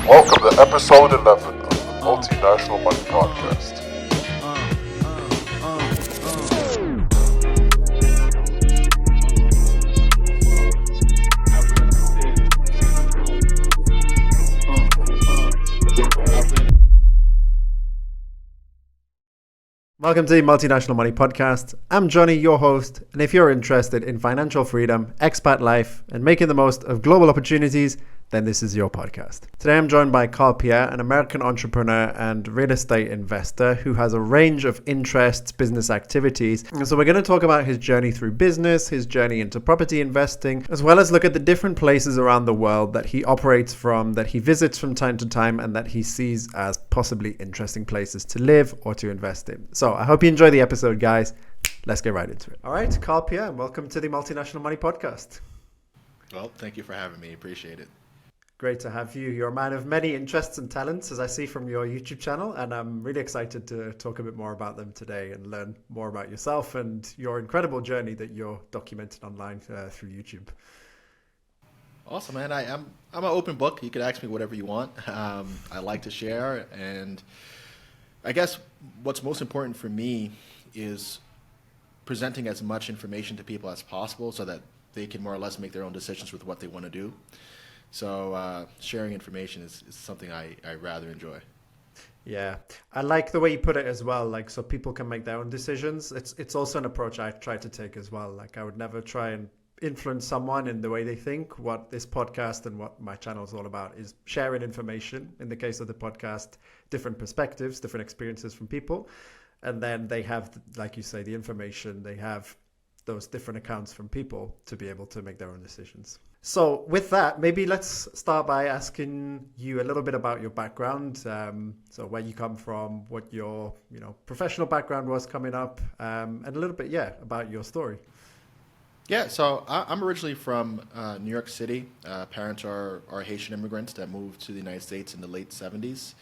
Welcome to episode 11 of the Multinational Money Podcast. Welcome to the Multinational Money Podcast. I'm Johnny, your host, and if you're interested in financial freedom, expat life, and making the most of global opportunities, then this is your podcast. Today I'm joined by Karl Pierre, an American entrepreneur and real estate investor who has a range of interests, business activities. And so we're going to talk about his journey through business, his journey into property investing, as well as look at the different places around the world that he operates from, that he visits from time to time, and that he sees as possibly interesting places to live or to invest in. So I hope you enjoy the episode, guys. Let's get right into it. All right, Karl Pierre, welcome to the Multinational Money Podcast. Well, thank you for having me. Appreciate it. Great to have you. You're a man of many interests and talents, as I see from your YouTube channel, and I'm really excited to talk a bit more about them today and learn more about yourself and your incredible journey that you're documented online through YouTube. Awesome, man. I'm an open book. You can ask me whatever you want. I like to share, and I guess what's most important for me is presenting as much information to people as possible so that they can more or less make their own decisions with what they want to do. So sharing information is something I rather enjoy. Yeah, I like the way you put it as well, like so people can make their own decisions. It's also an approach I try to take as well. Like I would never try and influence someone in the way they think. What this podcast and what my channel is all about is sharing information. In the case of the podcast, different perspectives, different experiences from people. And then they have, like you say, the information, they have those different accounts from people to be able to make their own decisions. So with that, maybe let's start by asking you a little bit about your background. So where you come from, what your professional background was coming up, and a little bit, about your story. Yeah, so I'm originally from New York City. Parents are Haitian immigrants that moved to the United States in the late 70s.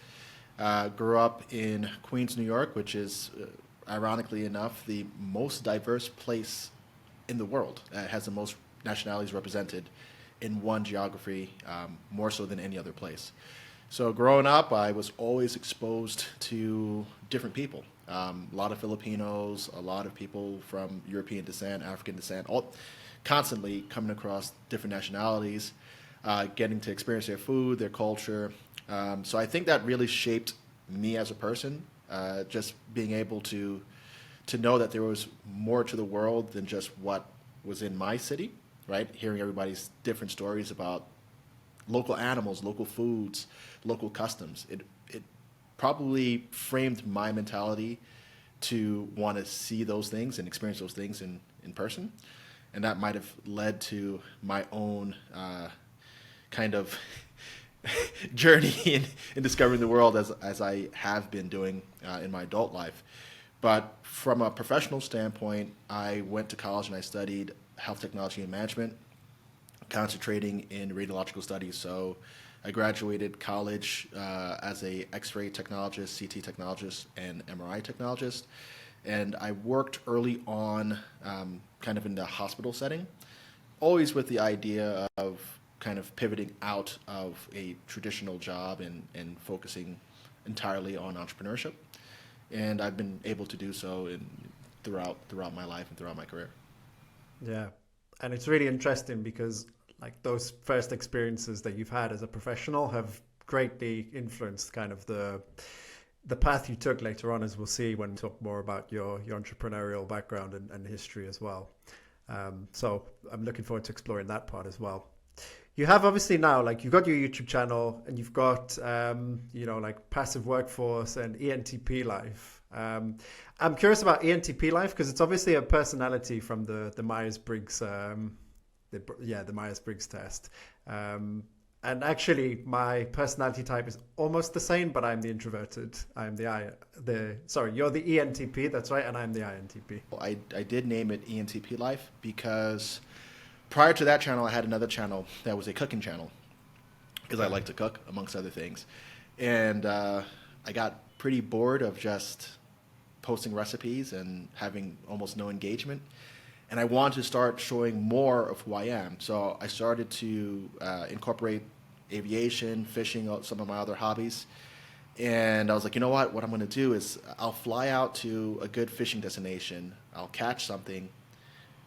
Grew up in Queens, New York, which is, ironically enough, the most diverse place in the world. It has the most nationalities represented in one geography, more so than any other place. So growing up, I was always exposed to different people. A lot of Filipinos, a lot of people from European descent, African descent, all constantly coming across different nationalities, getting to experience their food, their culture. So I think that really shaped me as a person, just being able to know that there was more to the world than just what was in my city, right? Hearing everybody's different stories about local animals, local foods, local customs. It probably framed my mentality to want to see those things and experience those things in person. And that might have led to my own kind of journey in discovering the world as I have been doing in my adult life. But from a professional standpoint, I went to college and I studied health technology and management, concentrating in radiological studies. So I graduated college as a X-ray technologist, CT technologist, and MRI technologist. And I worked early on kind of in the hospital setting, always with the idea of kind of pivoting out of a traditional job and focusing entirely on entrepreneurship. And I've been able to do so throughout my life and throughout my career. Yeah, and it's really interesting because like those first experiences that you've had as a professional have greatly influenced kind of the path you took later on, as we'll see when we talk more about your entrepreneurial background and history as well. So I'm looking forward to exploring that part as well. You have obviously now, like you've got your YouTube channel and you've got, like Passive Workforce and ENTP Life. I'm curious about ENTP Life because it's obviously a personality from the Myers-Briggs, the Myers-Briggs test. And actually my personality type is almost the same, but I'm the introverted. I'm you're the ENTP, that's right, and I'm the INTP. I did name it ENTP Life because prior to that channel, I had another channel that was a cooking channel because I like to cook, amongst other things. And I got pretty bored of just posting recipes and having almost no engagement. And I wanted to start showing more of who I am. So I started to incorporate aviation, fishing, some of my other hobbies. And I was like, you know what I'm going to do is I'll fly out to a good fishing destination. I'll catch something,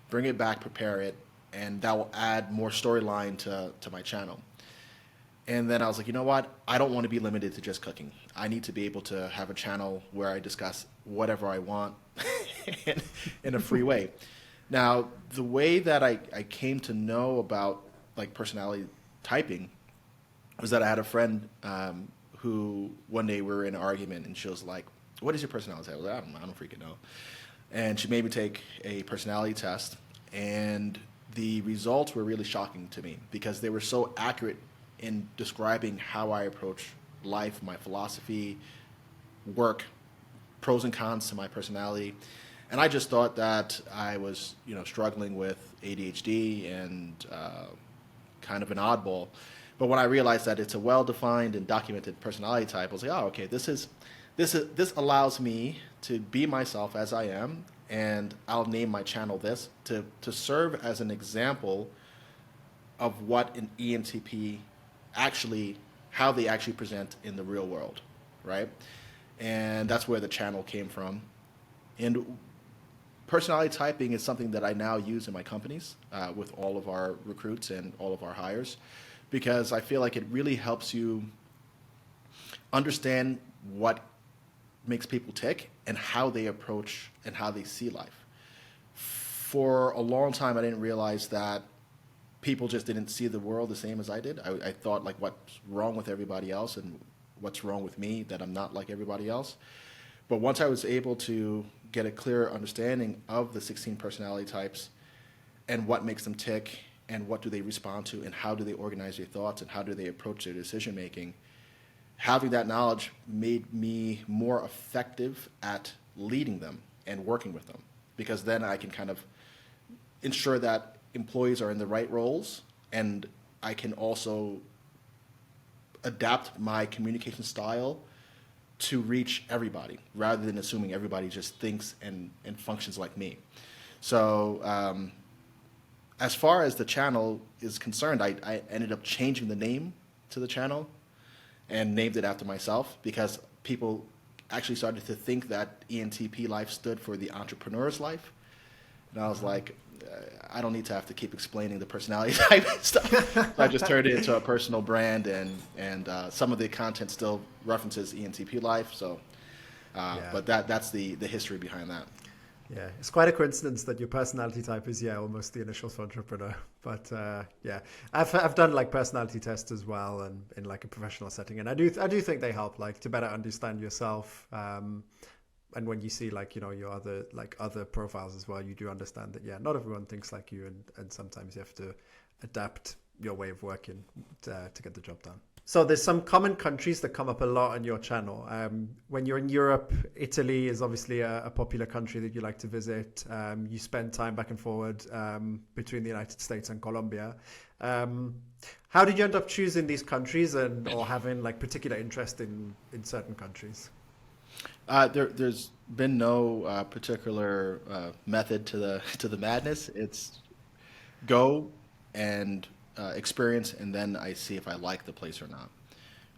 bring it back, prepare it, and that will add more storyline to my channel. And then I was like, you know what? I don't want to be limited to just cooking. I need to be able to have a channel where I discuss whatever I want in a free way. Now, the way that I came to know about like personality typing was that I had a friend who one day we were in an argument, and she was like, "What is your personality?" I was like, I don't freaking know. And she made me take a personality test, and the results were really shocking to me because they were so accurate in describing how I approach life, my philosophy, work, pros and cons to my personality. And I just thought that I was, struggling with ADHD and kind of an oddball. But when I realized that it's a well-defined and documented personality type, I was like, oh, okay, this allows me to be myself as I am, and I'll name my channel this to serve as an example of what an ENTP how they actually present in the real world, right? And that's where the channel came from. And personality typing is something that I now use in my companies with all of our recruits and all of our hires, because I feel like it really helps you understand what makes people tick and how they approach and how they see life. For a long time, I didn't realize that people just didn't see the world the same as I did. I thought like what's wrong with everybody else and what's wrong with me, that I'm not like everybody else. But once I was able to get a clearer understanding of the 16 personality types and what makes them tick and what do they respond to and how do they organize their thoughts and how do they approach their decision making, having that knowledge made me more effective at leading them and working with them, because then I can kind of ensure that employees are in the right roles, and I can also adapt my communication style to reach everybody rather than assuming everybody just thinks and functions like me. So as far as the channel is concerned, I ended up changing the name to the channel and named it after myself, because people actually started to think that ENTP Life stood for the entrepreneur's life. And I was like, I don't need to have to keep explaining the personality type and stuff. So I just turned it into a personal brand, and some of the content still references ENTP Life. So, but that's the history behind that. Yeah, it's quite a coincidence that your personality type is almost the initials for entrepreneur. But I've done like personality tests as well, and in like a professional setting, and I do think they help like to better understand yourself. And when you see like your other profiles as well, you do understand that not everyone thinks like you, and sometimes you have to adapt your way of working to get the job done. So there's some common countries that come up a lot on your channel. When you're in Europe, Italy is obviously a popular country that you like to visit. You spend time back and forward between the United States and Colombia. How did you end up choosing these countries or having like particular interest in certain countries? There's been no particular method to the madness. It's go and experience, and then I see if I like the place or not.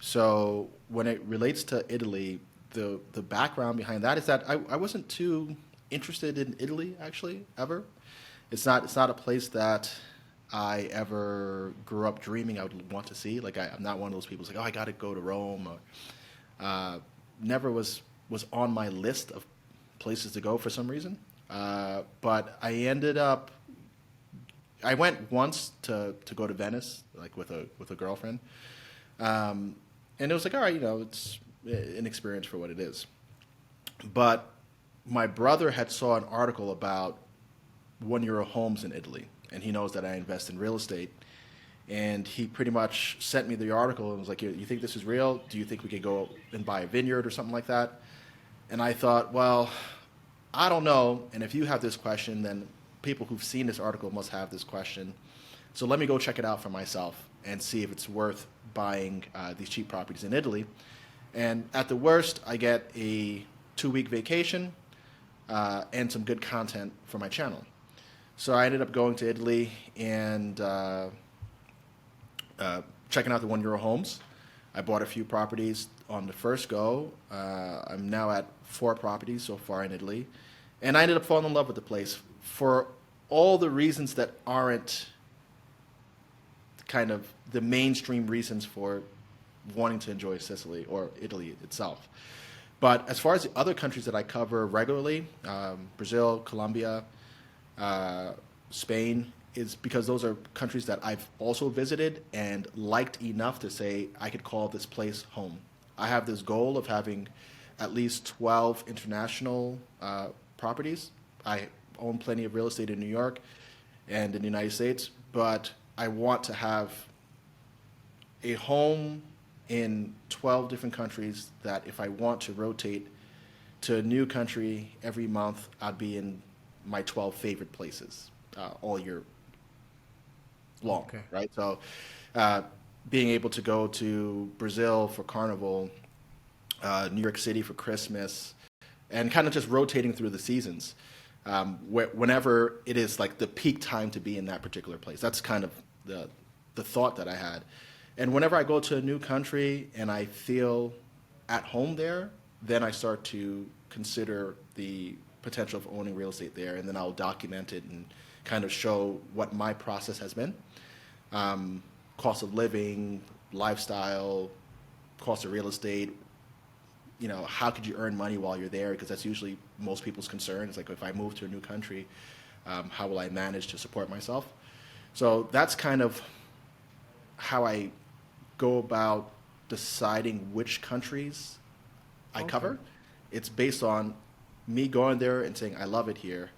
So when it relates to Italy, the background behind that is that I wasn't too interested in Italy actually ever. It's not a place that I ever grew up dreaming I would want to see. Like I'm not one of those people who's like, oh, I got to go to Rome. Or, never was on my list of places to go for some reason. But I went once to go to Venice, like with a girlfriend. And it was like, all right, it's an experience for what it is. But my brother had saw an article about €1 homes in Italy, and he knows that I invest in real estate. And he pretty much sent me the article and was like, you think this is real? Do you think we could go and buy a vineyard or something like that? And I thought, well, I don't know. And if you have this question, then people who've seen this article must have this question. So let me go check it out for myself and see if it's worth buying these cheap properties in Italy. And at the worst, I get a 2-week vacation and some good content for my channel. So I ended up going to Italy and checking out the €1 homes. I bought a few properties on the first go. I'm now at 4 properties so far in Italy. And I ended up falling in love with the place for all the reasons that aren't kind of the mainstream reasons for wanting to enjoy Sicily or Italy itself. But as far as the other countries that I cover regularly, Brazil, Colombia, Spain, is because those are countries that I've also visited and liked enough to say I could call this place home. I have this goal of having at least 12 international properties. I own plenty of real estate in New York and in the United States, but I want to have a home in 12 different countries that if I want to rotate to a new country every month, I'd be in my 12 favorite places all year long, Okay. right? So being able to go to Brazil for Carnival, New York City for Christmas, and kind of just rotating through the seasons. Whenever it is like the peak time to be in that particular place. That's kind of the thought that I had. And whenever I go to a new country and I feel at home there, then I start to consider the potential of owning real estate there, and then I'll document it and kind of show what my process has been. Cost of living, lifestyle, cost of real estate, how could you earn money while you're there? Because that's usually most people's concern. It's like, if I move to a new country, how will I manage to support myself? So that's kind of how I go about deciding which countries I cover. It's based on me going there and saying, I love it here.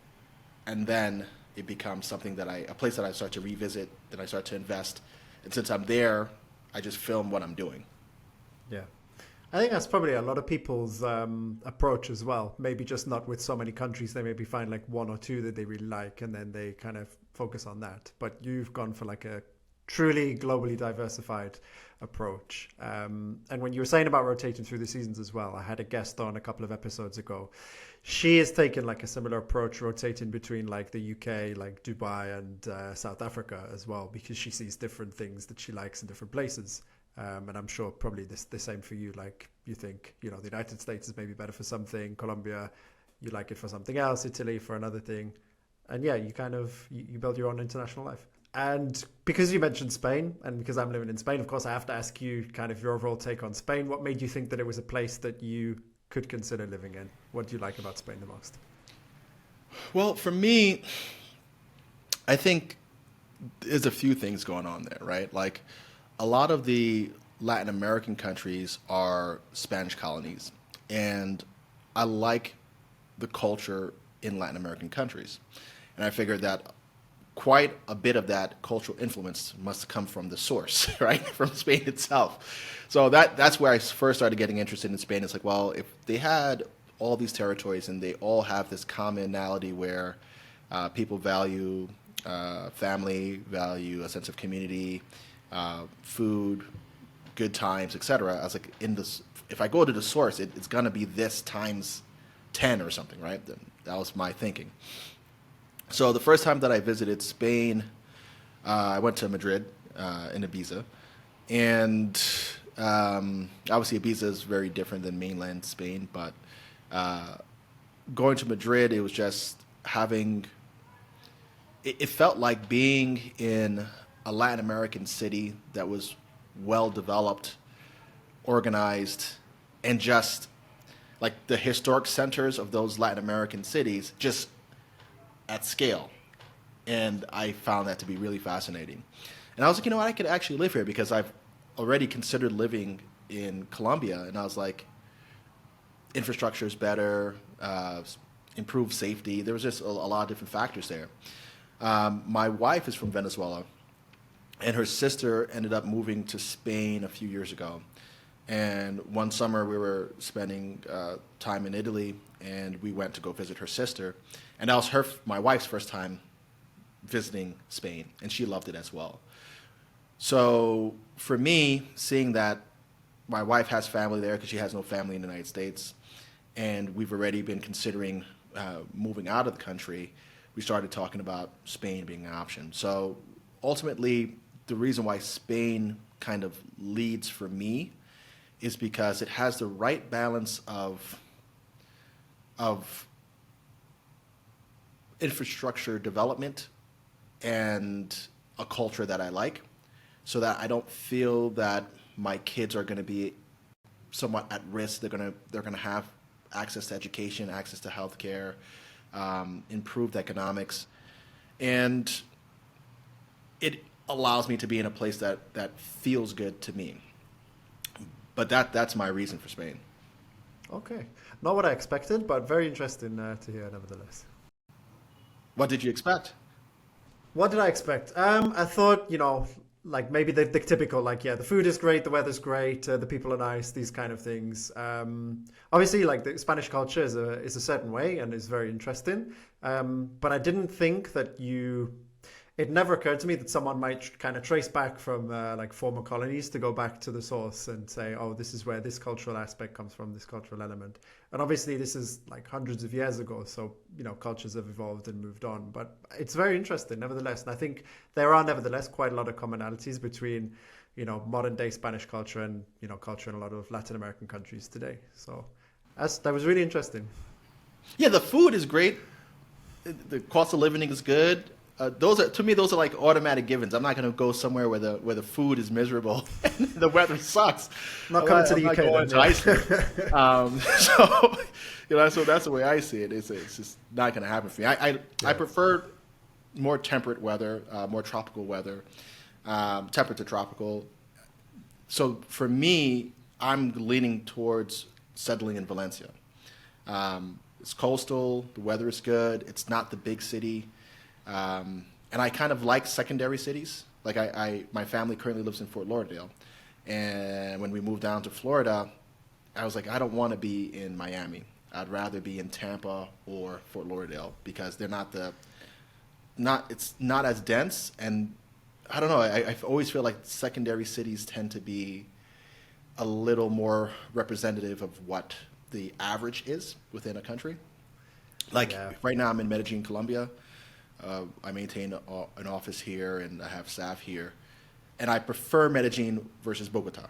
And then it becomes something a place that I start to revisit, that I start to invest. And since I'm there, I just film what I'm doing. Yeah. I think that's probably a lot of people's approach as well. Maybe just not with so many countries. They maybe find like 1 or 2 that they really like, and then they kind of focus on that. But you've gone for like a truly globally diversified approach. And when you were saying about rotating through the seasons as well, I had a guest on a couple of episodes ago. She has taken like a similar approach, rotating between like the UK, like Dubai and South Africa as well, because she sees different things that she likes in different places. And I'm sure probably the same for you. Like, you think, the United States is maybe better for something, Colombia, you like it for something else, Italy for another thing. And yeah, you kind of, you build your own international life. And because you mentioned Spain, and because I'm living in Spain, of course, I have to ask you kind of your overall take on Spain. What made you think that it was a place that you could consider living in? What do you like about Spain the most? Well, for me, I think there's a few things going on there, right? Like, a lot of the Latin American countries are Spanish colonies, and I like the culture in Latin American countries. And I figured that quite a bit of that cultural influence must come from the source, right? From Spain itself. So that's where I first started getting interested in Spain. It's like, well, if they had all these territories and they all have this commonality where people value family, value a sense of community, food, good times, etc. I was like, if I go to the source, it's gonna be this times 10 or something, right? That was my thinking. So the first time that I visited Spain, I went to Madrid in Ibiza, and obviously Ibiza is very different than mainland Spain, but going to Madrid, it was just having. It felt like being in a Latin American city that was well developed, organized, and just like the historic centers of those Latin American cities, just at scale. And I found that to be really fascinating. And I was like, what, I could actually live here, because I've already considered living in Colombia, and I was like, infrastructure is better, improved safety. There was just a lot of different factors there. My wife is from Venezuela, and her sister ended up moving to Spain a few years ago. And one summer we were spending time in Italy, and we went to go visit her sister. And that was my wife's first time visiting Spain, and she loved it as well. So for me, seeing that my wife has family there because she has no family in the United States, and we've already been considering moving out of the country, we started talking about Spain being an option. So ultimately, the reason why Spain kind of leads for me is because it has the right balance of infrastructure development and a culture that I like, so that I don't feel that my kids are going to be somewhat at risk. They're going to have access to education, access to healthcare, improved economics, and it allows me to be in a place that feels good to me. But that's my reason for Spain. Okay. Not what I expected, but very interesting to hear nevertheless. What did you expect? What did I expect? I thought, like maybe the typical, like, yeah, the food is great, the weather's great, the people are nice, these kind of things. Obviously, like the Spanish culture is a certain way and is very interesting. But I didn't think that it never occurred to me that someone might kind of trace back from like former colonies to go back to the source and say, oh, this is where this cultural aspect comes from, this cultural element. And obviously this is like hundreds of years ago. So, cultures have evolved and moved on, but it's very interesting nevertheless. And I think there are nevertheless quite a lot of commonalities between, modern day Spanish culture and, culture in a lot of Latin American countries today. So that was really interesting. Yeah, the food is great. The cost of living is good. Those are like automatic givens. I'm not going to go somewhere where the food is miserable and the weather sucks. Not coming to the UK. Going to Iceland. So that's the way I see it. It's just not going to happen for me. I prefer more temperate weather, more tropical weather, temperate to tropical. So for me, I'm leaning towards settling in Valencia. It's coastal. The weather is good. It's not the big city. And I kind of like secondary cities. Like my family currently lives in Fort Lauderdale. And when we moved down to Florida, I was like, I don't want to be in Miami. I'd rather be in Tampa or Fort Lauderdale because they're it's not as dense. And I don't know, I always feel like secondary cities tend to be a little more representative of what the average is within a country. Like right now I'm in Medellin, Colombia. I maintain an office here and I have staff here, and I prefer Medellin versus Bogota,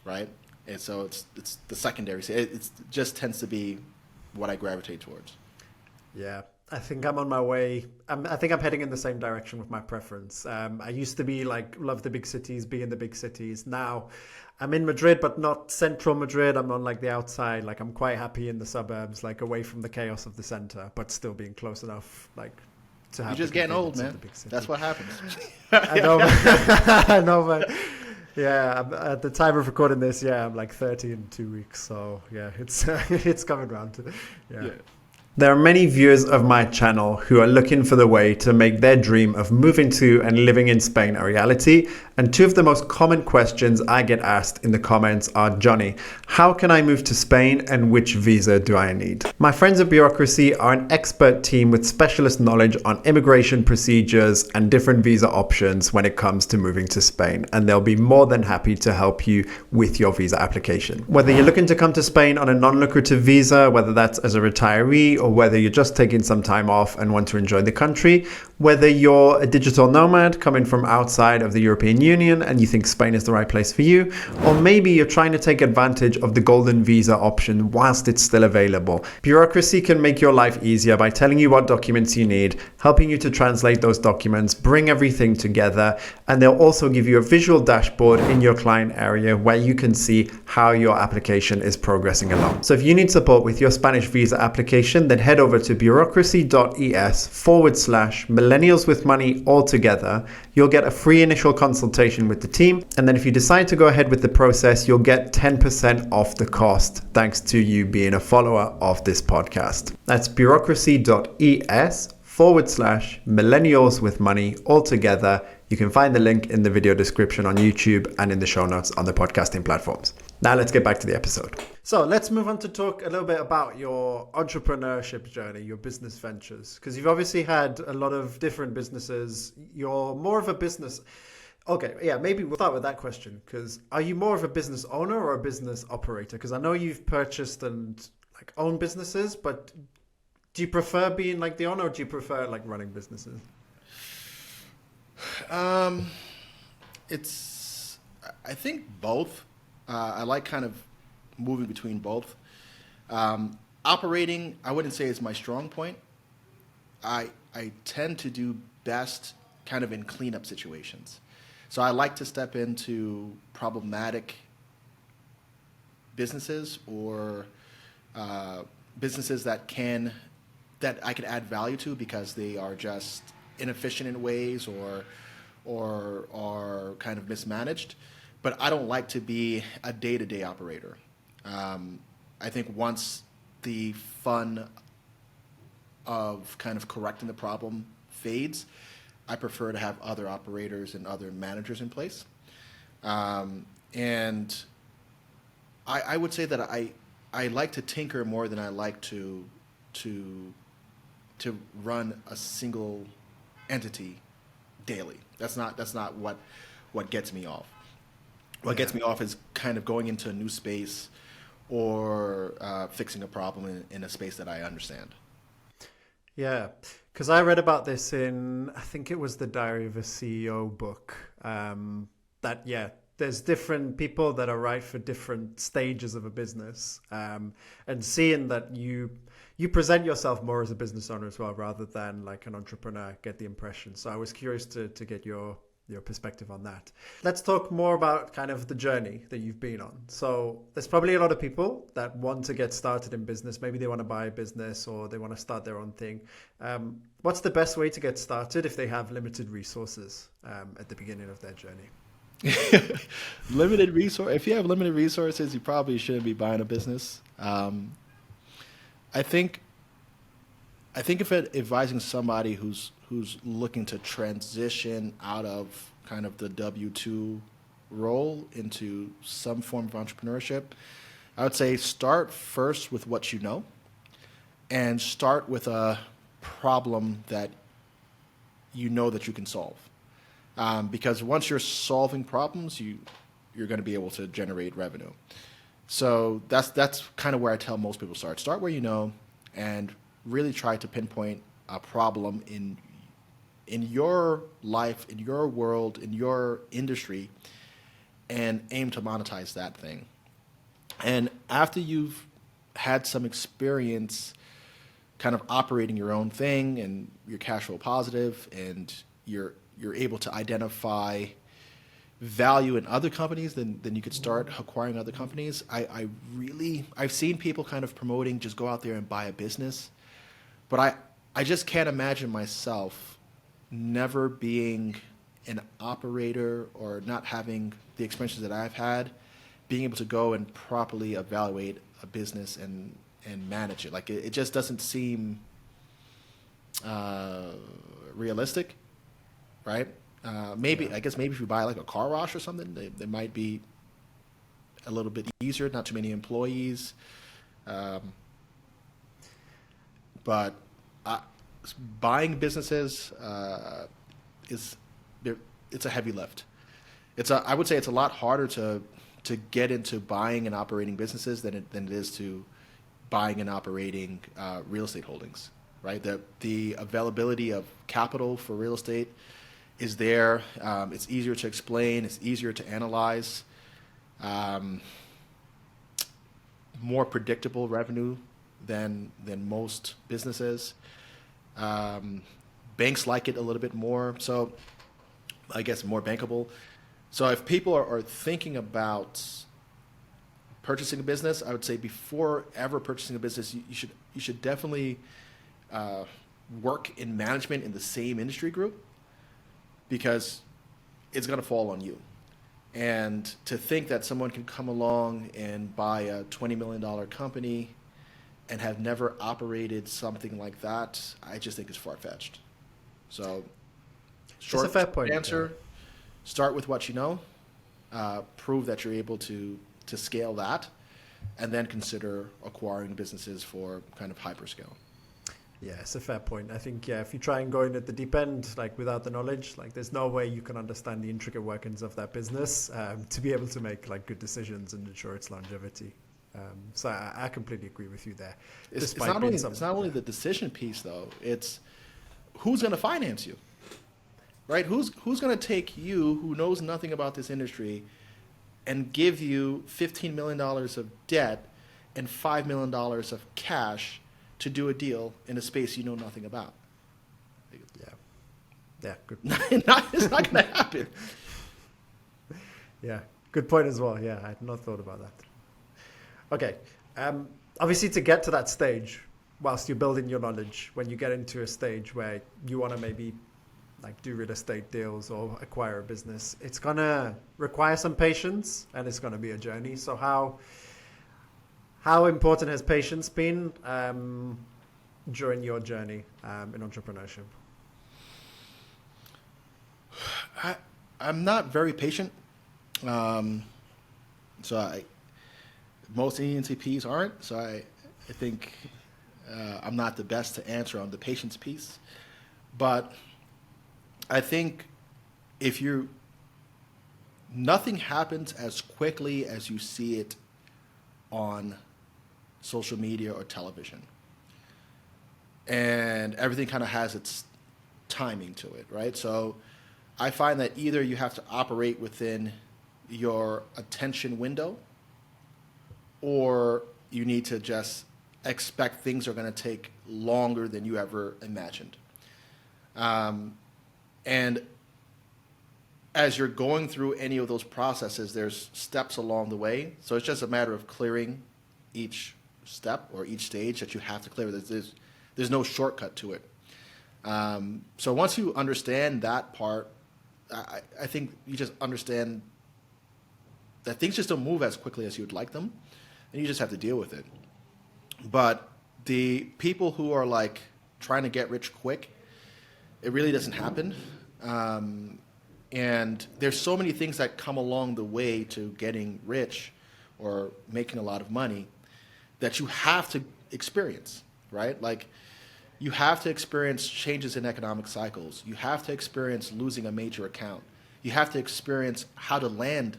right? And so it's the secondary. It just tends to be what I gravitate towards. Yeah, I think I'm on my way. I think I'm heading in the same direction with my preference. I used to be like love the big cities, be in the big cities. Now I'm in Madrid, but not central Madrid. I'm on like the outside. Like I'm quite happy in the suburbs, like away from the chaos of the center, but still being close enough, like. You're just getting old, man. That's what happens. I know, I know, man. Yeah, at the time of recording this, I'm like 30 in 2 weeks. So yeah, it's coming around to yeah. There are many viewers of my channel who are looking for the way to make their dream of moving to and living in Spain a reality. And two of the most common questions I get asked in the comments are, Johnny, how can I move to Spain and which visa do I need? My friends at Bureaucracy are an expert team with specialist knowledge on immigration procedures and different visa options when it comes to moving to Spain. And they'll be more than happy to help you with your visa application. Whether you're looking to come to Spain on a non-lucrative visa, whether that's as a retiree or whether you're just taking some time off and want to enjoy the country, whether you're a digital nomad coming from outside of the European Union and you think Spain is the right place for you, or maybe you're trying to take advantage of the golden visa option whilst it's still available. Bureaucracy can make your life easier by telling you what documents you need, helping you to translate those documents, bring everything together, and they'll also give you a visual dashboard in your client area where you can see how your application is progressing along. So if you need support with your Spanish visa application, then head over to bureaucracy.es/millennials with money all together. You'll get a free initial consultation with the team. And then if you decide to go ahead with the process, you'll get 10% off the cost thanks to you being a follower of this podcast. That's bureaucracy.es/millennials with money all together. You can find the link in the video description on YouTube and in the show notes on the podcasting platforms. Now let's get back to the episode. So let's move on to talk a little bit about your entrepreneurship journey, your business ventures, because you've obviously had a lot of different businesses. You're more of a business. Okay, yeah, maybe we'll start with that question, because are you more of a business owner or a business operator? Because I know you've purchased and like owned businesses, but do you prefer being like the owner or do you prefer like running businesses? I think both. I like kind of moving between both. Operating, I wouldn't say is my strong point. I tend to do best kind of in cleanup situations. So I like to step into problematic businesses or businesses that I can add value to because they are just inefficient in ways or are kind of mismanaged. But I don't like to be a day-to-day operator. I think once the fun of kind of correcting the problem fades, I prefer to have other operators and other managers in place. And I would say that I like to tinker more than I like to run a single entity daily. That's not what gets me off. What gets me off is kind of going into a new space or fixing a problem in a space that I understand. Yeah, because I read about this in, I think it was the Diary of a CEO book, there's different people that are right for different stages of a business, and seeing that you present yourself more as a business owner as well, rather than like an entrepreneur, get the impression. So I was curious to get your perspective on that. Let's talk more about kind of the journey that you've been on. So there's probably a lot of people that want to get started in business. Maybe they want to buy a business or they want to start their own thing. What's the best way to get started if they have limited resources at the beginning of their journey? Limited resource. If you have limited resources, you probably shouldn't be buying a business. I think if advising somebody who's looking to transition out of kind of the W-2 role into some form of entrepreneurship, I would say start first with what you know and start with a problem that you know that you can solve. Because once you're solving problems, you're going to be able to generate revenue. So that's kind of where I tell most people start. Start where you know and really try to pinpoint a problem in your life, in your world, in your industry, and aim to monetize that thing. And after you've had some experience kind of operating your own thing and you're cash flow positive and you're able to identify value in other companies, then you could start acquiring other companies. I've seen people kind of promoting just go out there and buy a business, but I just can't imagine myself never being an operator or not having the experiences that I've had, being able to go and properly evaluate a business and manage it. Like it just doesn't seem realistic, right? I guess maybe if you buy like a car wash or something, they might be a little bit easier, not too many employees. But buying businesses it's a heavy lift. I would say it's a lot harder to get into buying and operating businesses than it is to buying and operating real estate holdings, right? The availability of capital for real estate is there. It's easier to explain. It's easier to analyze. More predictable revenue than most businesses. Banks like it a little bit more, so I guess more bankable. So if people are thinking about purchasing a business, I would say before ever purchasing a business, you should definitely work in management in the same industry group, because it's going to fall on you. And to think that someone can come along and buy a $20 million company and have never operated something like that, I just think is far-fetched. So short fair point, answer, start with what you know, prove that you're able to scale that, and then consider acquiring businesses for kind of hyperscale. Yeah, it's a fair point. I think, if you try and go in at the deep end, like without the knowledge, like there's no way you can understand the intricate workings of that business to be able to make like good decisions and ensure its longevity. So I completely agree with you there. It's not only the decision piece though. It's who's going to finance you, right? Who's going to take you, who knows nothing about this industry, and give you $15 million of debt and $5 million of cash to do a deal in a space you know nothing about. Yeah. Yeah, good. It's not going to happen. Yeah, good point as well. Yeah, I had not thought about that. Okay. Obviously, to get to that stage, whilst you're building your knowledge, when you get into a stage where you want to maybe like do real estate deals or acquire a business, it's going to require some patience and it's going to be a journey. So how important has patience been during your journey in entrepreneurship? I'm not very patient. Most ENTPs aren't. So I think I'm not the best to answer on the patience piece. But I think nothing happens as quickly as you see it on social media or television. And everything kind of has its timing to it, right? So I find that either you have to operate within your attention window, or you need to just expect things are going to take longer than you ever imagined. And as you're going through any of those processes, there's steps along the way. So it's just a matter of clearing each step or each stage that you have to clear. There's no shortcut to it. So once you understand that part, I think you just understand that things just don't move as quickly as you'd like them, and you just have to deal with it. But the people who are like trying to get rich quick, it really doesn't happen. And there's so many things that come along the way to getting rich or making a lot of money that you have to experience, right? Like, you have to experience changes in economic cycles. You have to experience losing a major account. You have to experience how to land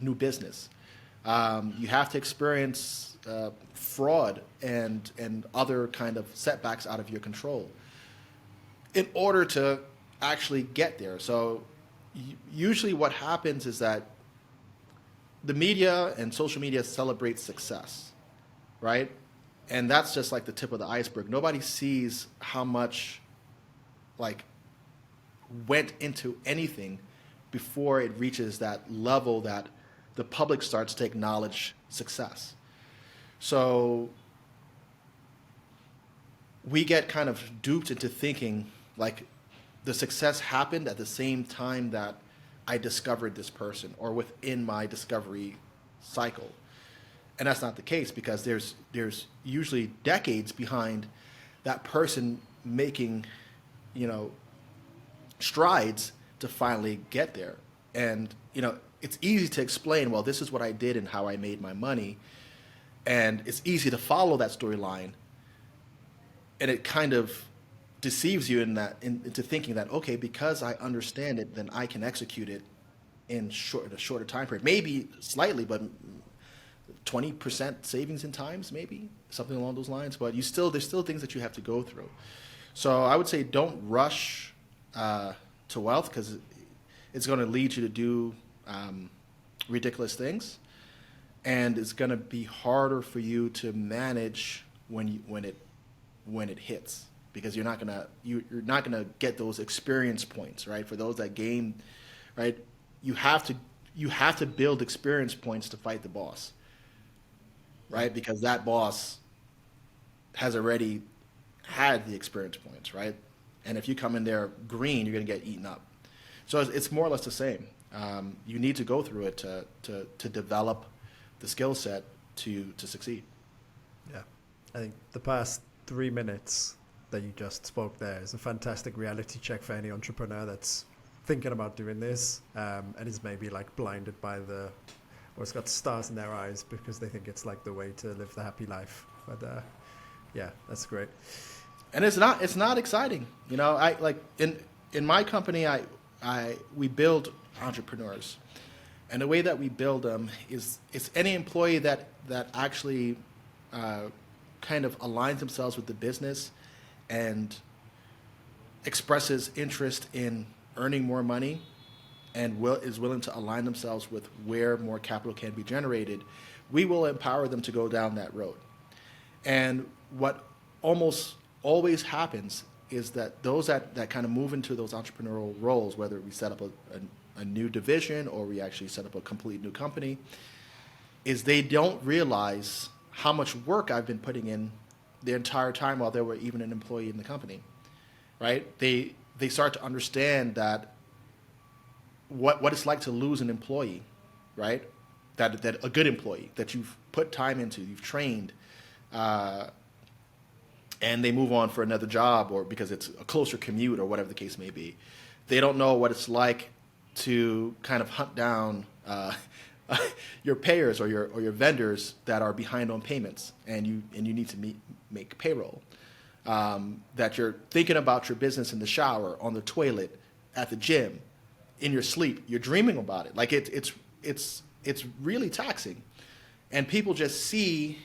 new business. You have to experience fraud and other kind of setbacks out of your control in order to actually get there. So usually what happens is that the media and social media celebrate success, right? And that's just like the tip of the iceberg. Nobody sees how much like went into anything before it reaches that level that the public starts to acknowledge success. So we get kind of duped into thinking like the success happened at the same time that I discovered this person or within my discovery cycle. And that's not the case, because there's usually decades behind that person making, strides to finally get there. And, it's easy to explain, well, this is what I did and how I made my money. And it's easy to follow that storyline. And it kind of deceives you into thinking that, okay, because I understand it, then I can execute it in a shorter time period. Maybe slightly, but 20% savings in times, maybe something along those lines. But there's still things that you have to go through. So I would say don't rush to wealth, because it's going to lead you to do ridiculous things, and it's going to be harder for you to manage when it hits, because you're not gonna get those experience points, right? For those that game, right? You have to build experience points to fight the boss, right? Because that boss has already had the experience points, right? And if you come in there green, you're going to get eaten up. So it's more or less the same. You need to go through it to develop the skill set to succeed. Yeah, I think the past 3 minutes that you just spoke there is a fantastic reality check for any entrepreneur that's thinking about doing this and is maybe like blinded by or it's got stars in their eyes because they think it's like the way to live the happy life. But yeah, that's great. And it's not exciting. I like in my company, we build entrepreneurs, and the way that we build them is it's any employee that actually kind of aligns themselves with the business and expresses interest in earning more money and is willing to align themselves with where more capital can be generated, we will empower them to go down that road. And what almost always happens is that those that kind of move into those entrepreneurial roles, whether we set up a new division or we actually set up a complete new company, is they don't realize how much work I've been putting in the entire time while they were even an employee in the company, right? They start to understand that what it's like to lose an employee, right? That a good employee that you've put time into, you've trained, and they move on for another job or because it's a closer commute or whatever the case may be. They don't know what it's like to kind of hunt down your payers or your vendors that are behind on payments, and you need to make payroll. That you're thinking about your business in the shower, on the toilet, at the gym, in your sleep. You're dreaming about it. Like it's really taxing, and people just see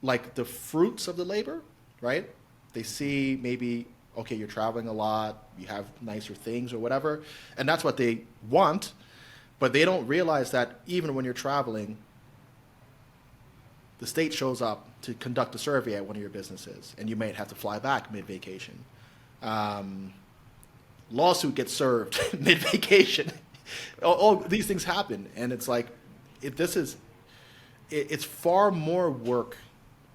like the fruits of the labor, right? They see maybe, okay, you're traveling a lot, you have nicer things or whatever, and that's what they want. But they don't realize that even when you're traveling, the state shows up to conduct a survey at one of your businesses, and you might have to fly back mid-vacation. Lawsuit gets served mid-vacation. all these things happen, and it's like, it's far more work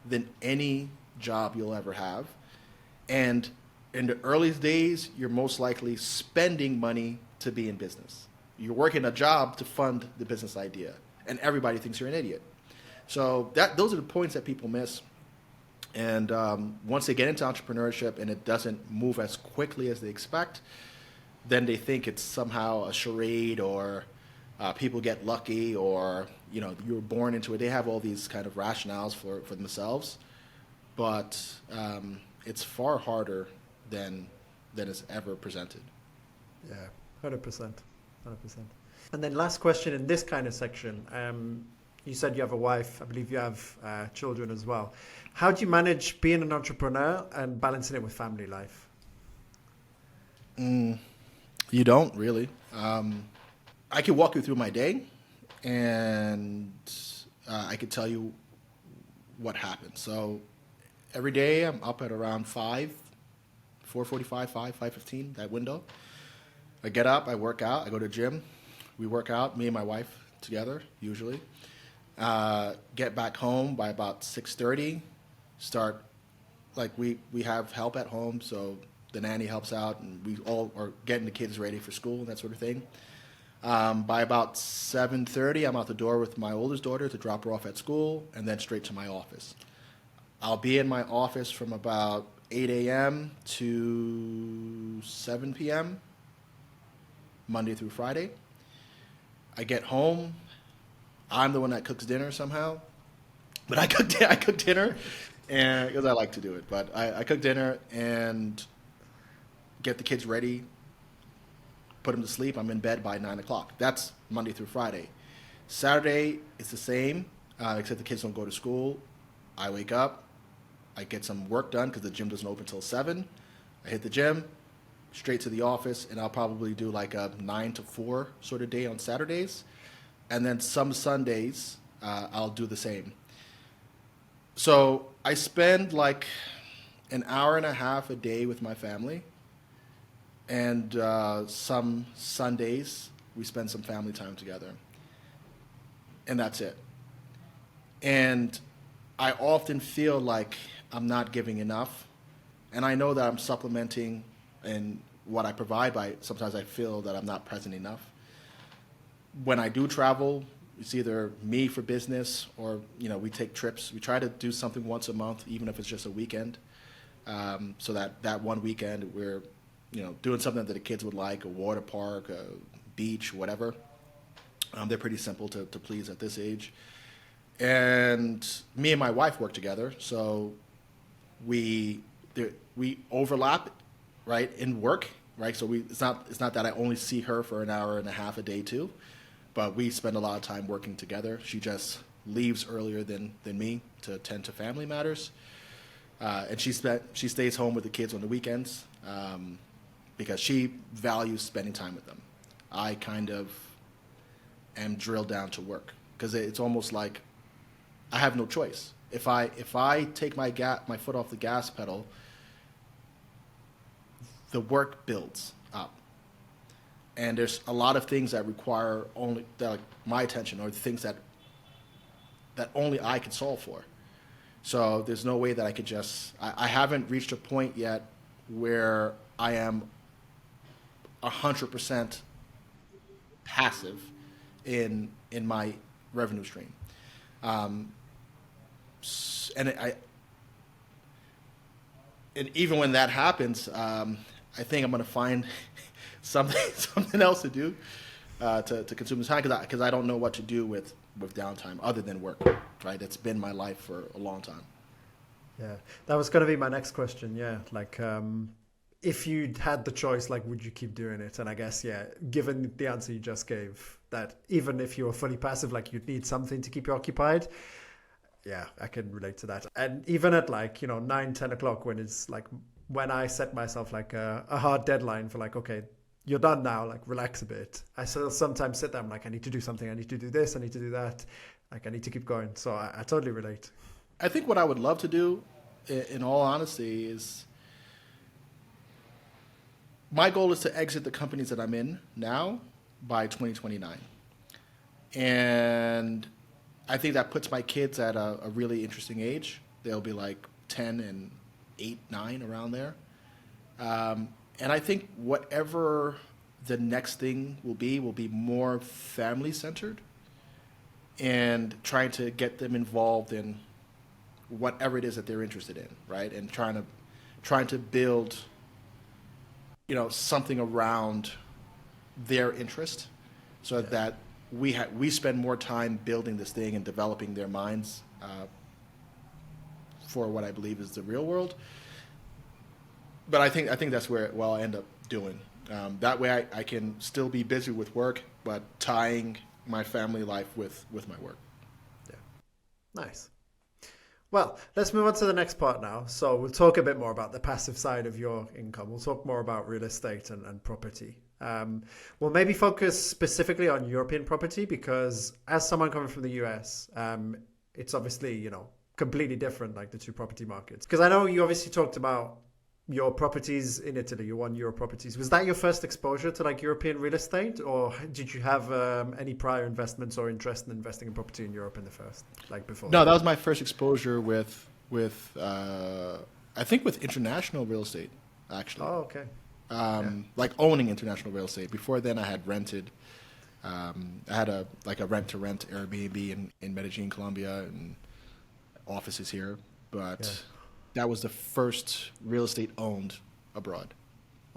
than any job you'll ever have. And in the earliest days, you're most likely spending money to be in business. You're working a job to fund the business idea, and everybody thinks you're an idiot. So those are the points that people miss. And once they get into entrepreneurship and it doesn't move as quickly as they expect, then they think it's somehow a charade, or people get lucky, or you were born into it. They have all these kind of rationales for themselves, but it's far harder than is ever presented. Yeah, 100%. 100%. And then last question in this kind of section. You said you have a wife. I believe you have children as well. How do you manage being an entrepreneur and balancing it with family life? You don't really. I could walk you through my day, and I could tell you what happened. So every day I'm up at around 4:45, 5:15, that window. I get up, I work out, I go to the gym. We work out, me and my wife together, usually. Get back home by about 6:30. Start, like we have help at home, so the nanny helps out, and we all are getting the kids ready for school and that sort of thing. By about 7:30, I'm out the door with my oldest daughter to drop her off at school, and then straight to my office. I'll be in my office from about 8 a.m. to 7 p.m., Monday through Friday. I get home. I'm the one that cooks dinner somehow, but I cook dinner, and because I like to do it. But I cook dinner and get the kids ready, put them to sleep. I'm in bed by 9 o'clock. That's Monday through Friday. Saturday is the same, except the kids don't go to school. I wake up, I get some work done because the gym doesn't open until 7. I hit the gym, straight to the office, and I'll probably do like a 9 to 4 sort of day on Saturdays. And then some Sundays, I'll do the same. So I spend like an hour and a half a day with my family. And some Sundays, we spend some family time together. And that's it. And I often feel like I'm not giving enough. And I know that I'm supplementing in what I provide, but sometimes I feel that I'm not present enough. When I do travel, it's either me for business or, we take trips. We try to do something once a month, even if it's just a weekend. So that one weekend we're, doing something that the kids would like, a water park, a beach, whatever. They're pretty simple to please at this age. And me and my wife work together, so we overlap, right, in work, right? So it's not that I only see her for an hour and a half a day too, but we spend a lot of time working together. She just leaves earlier than me to attend to family matters, and she stays home with the kids on the weekends because she values spending time with them. I kind of am drilled down to work, because it's almost like I have no choice. If I take my foot off the gas pedal, the work builds up, and there's a lot of things that require only like my attention, or the things that only I can solve for. So there's no way that I could just. I haven't reached a point yet where I am 100% passive in my revenue stream, and even when that happens, I think I'm going to find something else to do to consume the time, because I don't know what to do with downtime other than work. Right, it's been my life for a long time. Yeah, that was going to be my next question. Yeah, like if you had the choice, like, would you keep doing it? And I guess, yeah, given the answer you just gave, that even if you were fully passive, like, you'd need something to keep you occupied. Yeah, I can relate to that. And even at 9, 10 o'clock, when I set myself like a hard deadline for like, okay, you're done now, like, relax a bit. I still sometimes sit there, I'm like, I need to do something. I need to do this. I need to do that. Like, I need to keep going. So I totally relate. I think what I would love to do, in all honesty, is my goal is to exit the companies that I'm in now by 2029. And I think that puts my kids at a really interesting age. They'll be like 10 and 8, 9, around there. And I think whatever the next thing will be more family-centered, and trying to get them involved in whatever it is that they're interested in, right? And trying to build, something around their interest, so that we spend more time building this thing and developing their minds for what I believe is the real world. But I think that's where I'll end up doing. That way I can still be busy with work, but tying my family life with my work. Yeah. Nice. Well, let's move on to the next part now. So we'll talk a bit more about the passive side of your income. We'll talk more about real estate and property. We'll maybe focus specifically on European property, because as someone coming from the US, it's obviously, completely different, like the two property markets. Because I know you obviously talked about your properties in Italy, your 1 euro properties. Was that your first exposure to like European real estate, or did you have any prior investments or interest in investing in property in Europe in the first, like before? No, that was my first exposure with I think with international real estate, actually. Oh, okay. Like owning international real estate. Before then, I had rented. I had a rent-to-rent Airbnb in Medellin, Colombia, and offices here, but. Yeah. That was the first real estate owned abroad.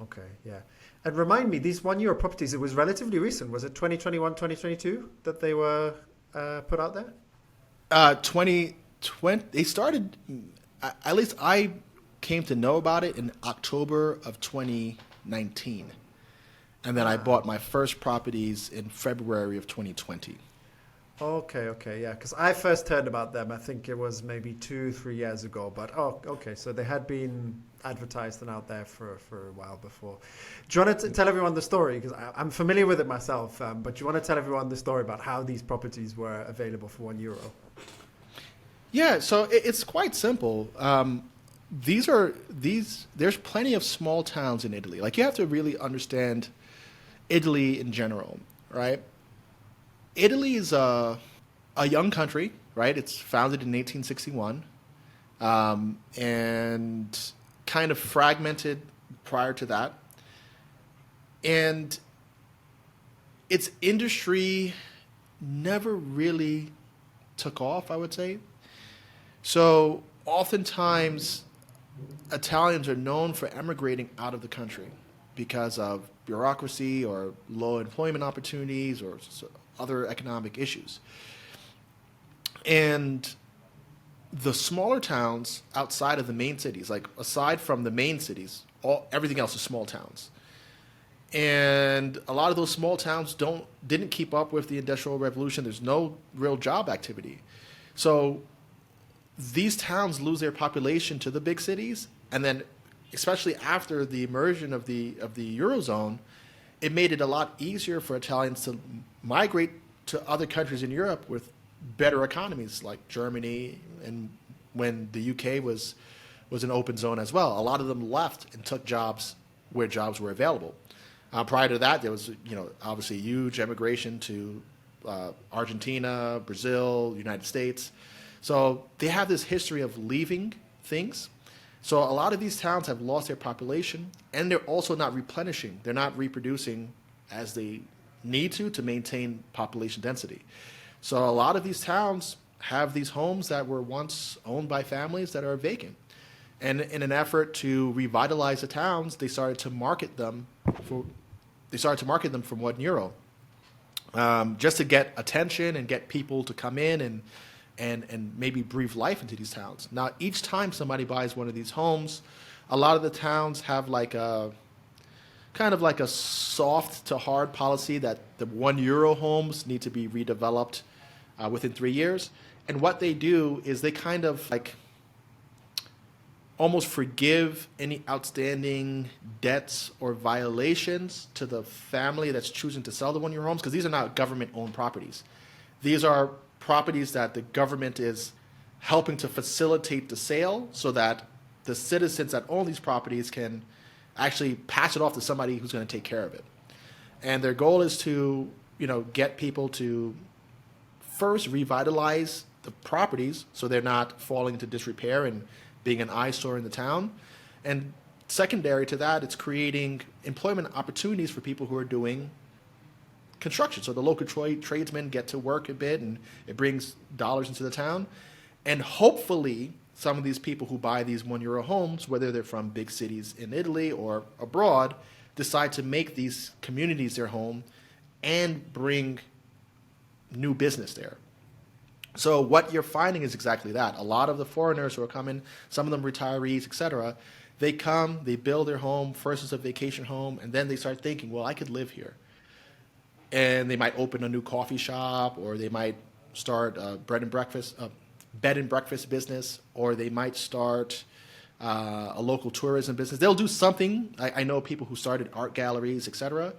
Okay, yeah. And remind me, these 1 euro properties, it was relatively recent. Was it 2021, 2022 that they were put out there? 2020. They started, at least I came to know about it in October of 2019. And then I bought my first properties in February of 2020. Okay, yeah, because I first heard about them, I think it was maybe 2-3 years ago, but okay, so they had been advertised and out there for a while before. Do you want to tell everyone the story? Because I'm familiar with it myself, but do you want to tell everyone the story about how these properties were available for 1 euro? Yeah, so it's quite simple. There's plenty of small towns in Italy. Like, you have to really understand Italy in general, right? Italy is a young country, right? It's founded in 1861, and kind of fragmented prior to that. And its industry never really took off, I would say. So oftentimes, Italians are known for emigrating out of the country because of bureaucracy or low employment opportunities or other economic issues. And the smaller towns outside of the main cities, like aside from the main cities, everything else is small towns. And a lot of those small towns didn't keep up with the Industrial Revolution. There's no real job activity. So these towns lose their population to the big cities, and then especially after the immersion of the Eurozone, it made it a lot easier for Italians to migrate to other countries in Europe with better economies, like Germany, and when the UK was an open zone as well. A lot of them left and took jobs where jobs were available. Prior to that, there was, obviously huge emigration to Argentina, Brazil, United States. So they have this history of leaving things. So a lot of these towns have lost their population, and they're also not replenishing. They're not reproducing as they need to maintain population density. So a lot of these towns have these homes that were once owned by families that are vacant. And in an effort to revitalize the towns, they started to market them for €1, just to get attention and get people to come in and maybe breathe life into these towns. Now, each time somebody buys one of these homes, a lot of the towns have like a kind of like a soft to hard policy that the €1 homes need to be redeveloped within 3 years. And what they do is they kind of like almost forgive any outstanding debts or violations to the family that's choosing to sell the €1 homes, because these are not government-owned properties. These are properties that the government is helping to facilitate the sale so that the citizens that own these properties can actually pass it off to somebody who's going to take care of it. And their goal is to, get people to first revitalize the properties so they're not falling into disrepair and being an eyesore in the town. And secondary to that, it's creating employment opportunities for people who are doing construction. So the local tradesmen get to work a bit, and it brings dollars into the town. And hopefully some of these people who buy these €1 homes, whether they're from big cities in Italy or abroad, decide to make these communities their home and bring new business there. So what you're finding is exactly that. A lot of the foreigners who are coming, some of them retirees, etc., they come, they build their home, first as a vacation home, and then they start thinking, well, I could live here. And they might open a new coffee shop, or they might start a bed and breakfast business, or they might start a local tourism business. They'll do something. I know people who started art galleries, etc.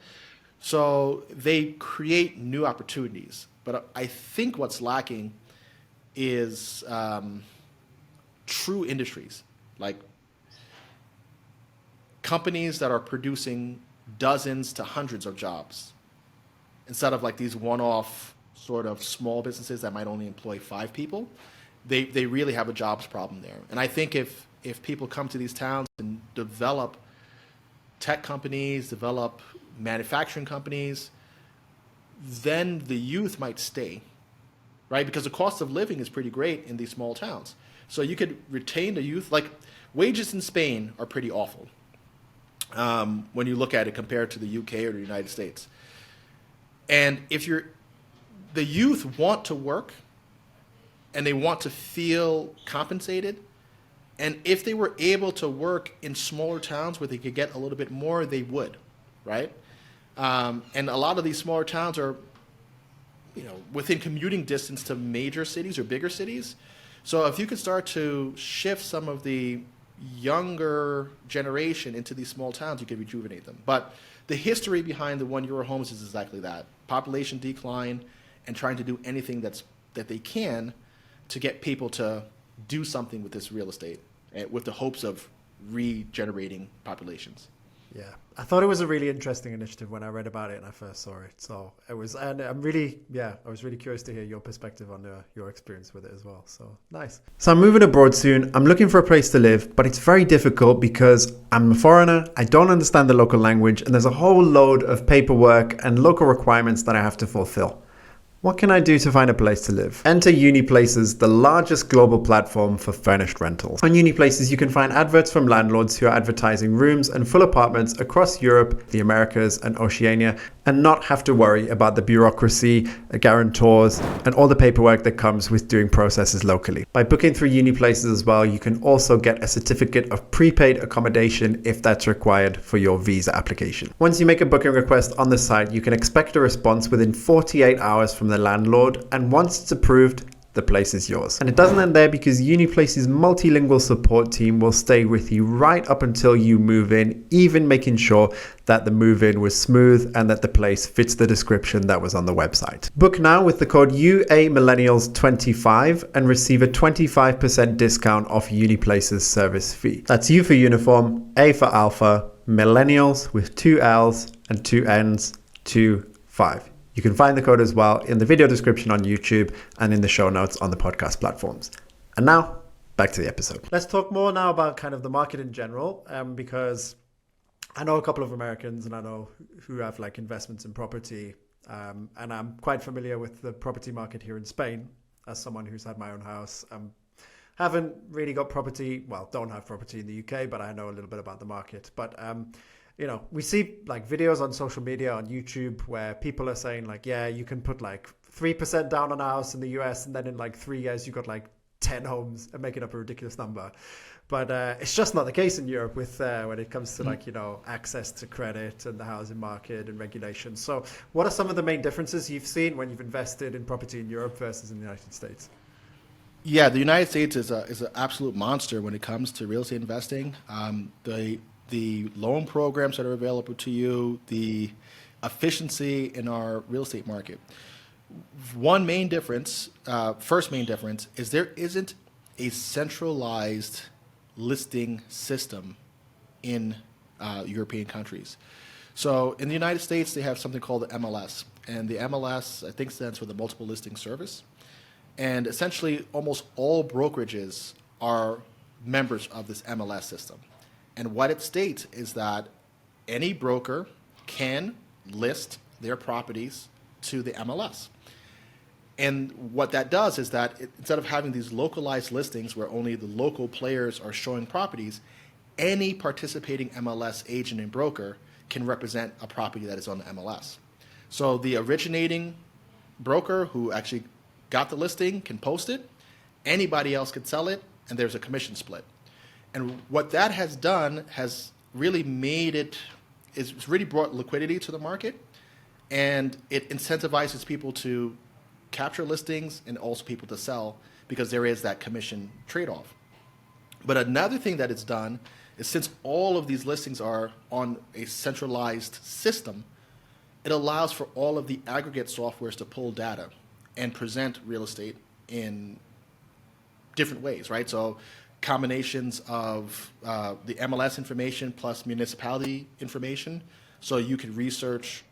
So they create new opportunities. But I think what's lacking is true industries, like companies that are producing dozens to hundreds of jobs, instead of like these one-off sort of small businesses that might only employ 5 people. They really have a jobs problem there. And I think if people come to these towns and develop tech companies, develop manufacturing companies, then the youth might stay, right? Because the cost of living is pretty great in these small towns. So you could retain the youth. Like, wages in Spain are pretty awful when you look at it compared to the UK or the United States. And if the youth want to work and they want to feel compensated, and if they were able to work in smaller towns where they could get a little bit more, they would, right? And a lot of these smaller towns are, within commuting distance to major cities or bigger cities. So if you could start to shift some of the younger generation into these small towns, you could rejuvenate them. But the history behind the €1 homes is exactly that: population decline, and trying to do anything that they can to get people to do something with this real estate, with the hopes of regenerating populations. Yeah, I thought it was a really interesting initiative when I read about it and I first saw it. So it was, and I was really curious to hear your perspective on your experience with it as well. So nice. So I'm moving abroad soon. I'm looking for a place to live, but it's very difficult because I'm a foreigner. I don't understand the local language, and there's a whole load of paperwork and local requirements that I have to fulfill. What can I do to find a place to live? Enter Uniplaces, the largest global platform for furnished rentals. On Uniplaces, you can find adverts from landlords who are advertising rooms and full apartments across Europe, the Americas, and Oceania, and not have to worry about the bureaucracy, guarantors, and all the paperwork that comes with doing processes locally. By booking through Uniplaces as well, you can also get a certificate of prepaid accommodation if that's required for your visa application. Once you make a booking request on the site, you can expect a response within 48 hours from the landlord, and once it's approved, the place is yours. And it doesn't end there, because UniPlace's multilingual support team will stay with you right up until you move in, even making sure that the move in was smooth and that the place fits the description that was on the website. Book now with the code UAMillennials25 and receive a 25% discount off UniPlace's service fee. That's U for uniform, A for alpha, Millennials with 2 L's and 2 N's, 25. You can find the code as well in the video description on YouTube and in the show notes on the podcast platforms. And now, back to the episode. Let's talk more now about kind of the market in general, because I know a couple of Americans and I know who have like investments in property, and I'm quite familiar with the property market here in Spain as someone who's had my own house. Haven't really got property, well, don't have property in the UK, but I know a little bit about the market. But you know, we see like videos on social media, on YouTube, where people are saying like, yeah, you can put like 3% down on a house in the US, and then in like 3 years, you got like 10 homes, and making up a ridiculous number. But it's just not the case in Europe with when it comes to like, you know, access to credit and the housing market and regulation. So what are some of the main differences you've seen when you've invested in property in Europe versus in the United States? Yeah, the United States is an absolute monster when it comes to real estate investing. The loan programs that are available to you, the efficiency in our real estate market. One main difference, first main difference, is there isn't a centralized listing system in European countries. So in the United States, they have something called the MLS. And the MLS, I think, stands for the Multiple Listing Service. And essentially, almost all brokerages are members of this MLS system. And what it states is that any broker can list their properties to the MLS. And what that does is that instead of having these localized listings where only the local players are showing properties, any participating MLS agent and broker can represent a property that is on the MLS. So the originating broker who actually got the listing can post it, anybody else could sell it, and there's a commission split. And what that has done has really it's really brought liquidity to the market, and it incentivizes people to capture listings and also people to sell, because there is that commission trade-off. But another thing that it's done is, since all of these listings are on a centralized system, it allows for all of the aggregate softwares to pull data and present real estate in different ways, right? So combinations of the MLS information plus municipality information, so you can research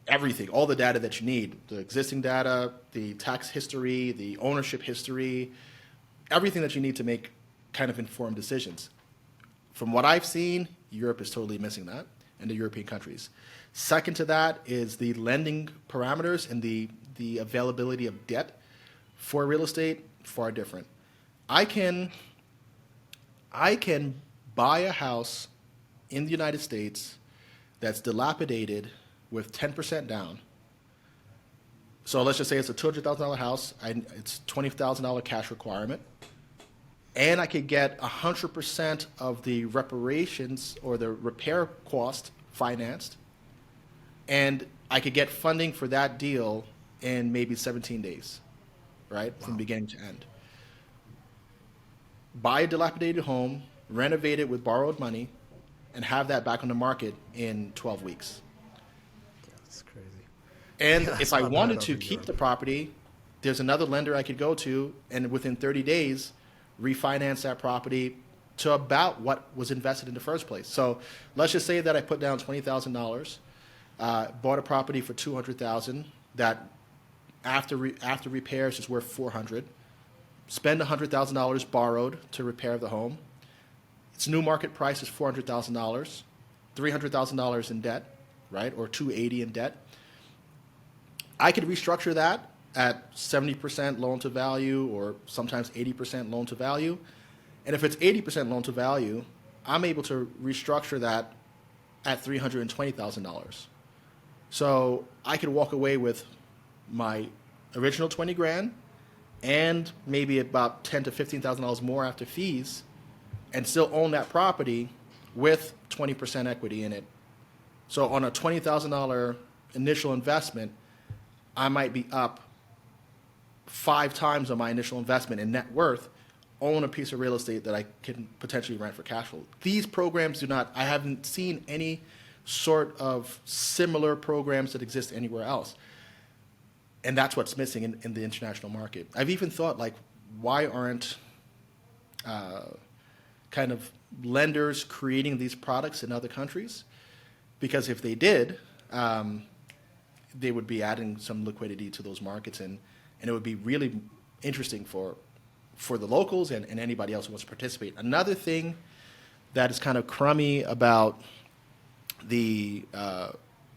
everything, all the data that you need, the existing data, the tax history, the ownership history, everything that you need to make kind of informed decisions. From what I've seen, Europe is totally missing that, and the European countries. Second to that is the lending parameters and the availability of debt for real estate, far different. I can buy a house in the United States that's dilapidated with 10% down. So let's just say it's a $200,000 house, it's $20,000 cash requirement, and I could get 100% of the reparations or the repair cost financed, and I could get funding for that deal in maybe 17 days, right, from beginning to end. Buy a dilapidated home, renovate it with borrowed money, and have that back on the market in 12 weeks. That's crazy. And if I wanted to keep the property, there's another lender I could go to, and within 30 days, refinance that property to about what was invested in the first place. So let's just say that I put down $20,000, bought a property for $200,000 that after repairs is worth $400,000. Spend $100,000 borrowed to repair the home. Its new market price is $400,000, $300,000 in debt, right, or $280,000 in debt. I could restructure that at 70% loan to value, or sometimes 80% loan to value. And if it's 80% loan to value, I'm able to restructure that at $320,000. So I could walk away with my original 20 grand and maybe about $10,000 to $15,000 more after fees, and still own that property with 20% equity in it. So on a $20,000 initial investment, I might be up 5 times of my initial investment in net worth, own a piece of real estate that I can potentially rent for cash flow. These programs do not, I haven't seen any sort of similar programs that exist anywhere else. And that's what's missing in the international market. I've even thought, like, why aren't kind of lenders creating these products in other countries? Because if they did, they would be adding some liquidity to those markets, and it would be really interesting for the locals and anybody else who wants to participate. Another thing that is kind of crummy about the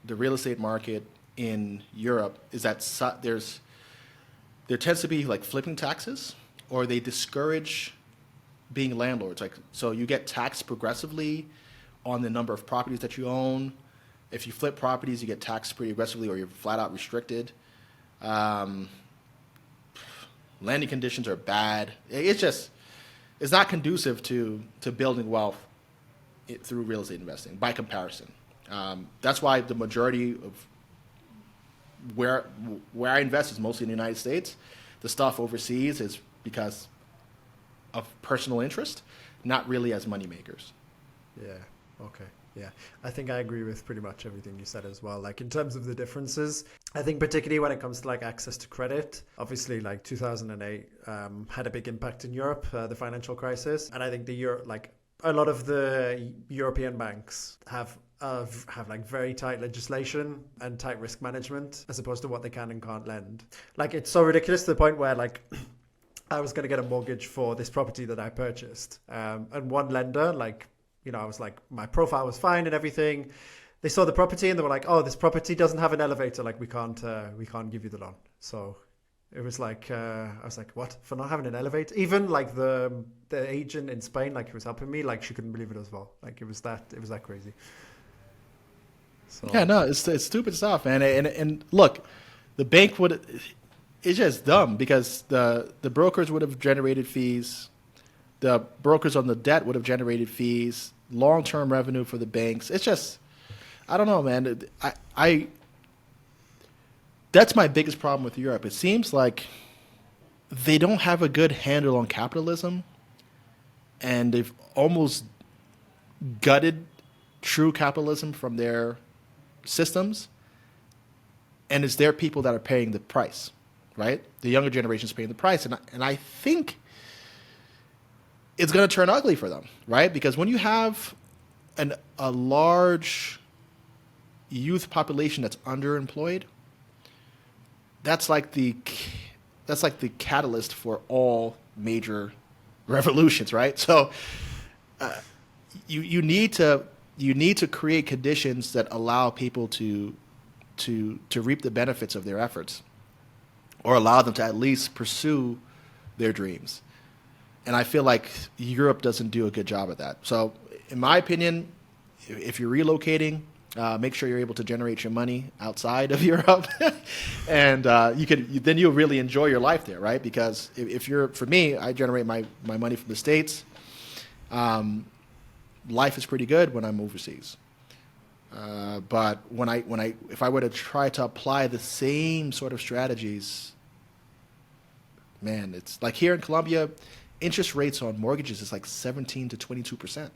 real estate market in Europe is that there tends to be like flipping taxes, or they discourage being landlords. Like, so you get taxed progressively on the number of properties that you own. If you flip properties, you get taxed pretty aggressively, or you're flat out restricted. Landing conditions are bad. It's not conducive to building wealth through real estate investing by comparison. That's why the majority of where I invest is mostly in the United States. The stuff overseas is because of personal interest, not really as money makers. Yeah. Okay. Yeah, I think I agree with pretty much everything you said as well. Like, in terms of the differences, I think particularly when it comes to like access to credit, obviously like 2008 had a big impact in Europe, the financial crisis. And I think like a lot of the European banks have like very tight legislation and tight risk management as opposed to what they can and can't lend. Like, it's so ridiculous to the point where like I was going to get a mortgage for this property that I purchased. And one lender, like, you know, I was like, my profile was fine and everything. They saw the property and they were like, oh, this property doesn't have an elevator. Like, we can't give you the loan. So it was like, I was like, what? For not having an elevator? Even like the agent in Spain, like, who was helping me, like, she couldn't believe it as well. Like, it was that crazy. So. Yeah, no, it's stupid stuff, man. And look, the bank it's just dumb because the brokers would have generated fees. The brokers on the debt would have generated fees, long-term revenue for the banks. It's just, I don't know, man. That's my biggest problem with Europe. It seems like they don't have a good handle on capitalism, and they've almost gutted true capitalism from their systems, and it's their people that are paying the price, right? The younger generation is paying the price, and I think it's going to turn ugly for them, right? Because when you have a large youth population that's underemployed, that's like the catalyst for all major revolutions, right? So you need to create conditions that allow people to reap the benefits of their efforts, or allow them to at least pursue their dreams. And I feel like Europe doesn't do a good job at that. So in my opinion, if you're relocating, make sure you're able to generate your money outside of Europe. And then you'll really enjoy your life there, right? Because for me, I generate my money from the States. Life is pretty good when I'm overseas. But if I were to try to apply the same sort of strategies, man, it's like here in Colombia, interest rates on mortgages is like 17 to 22%.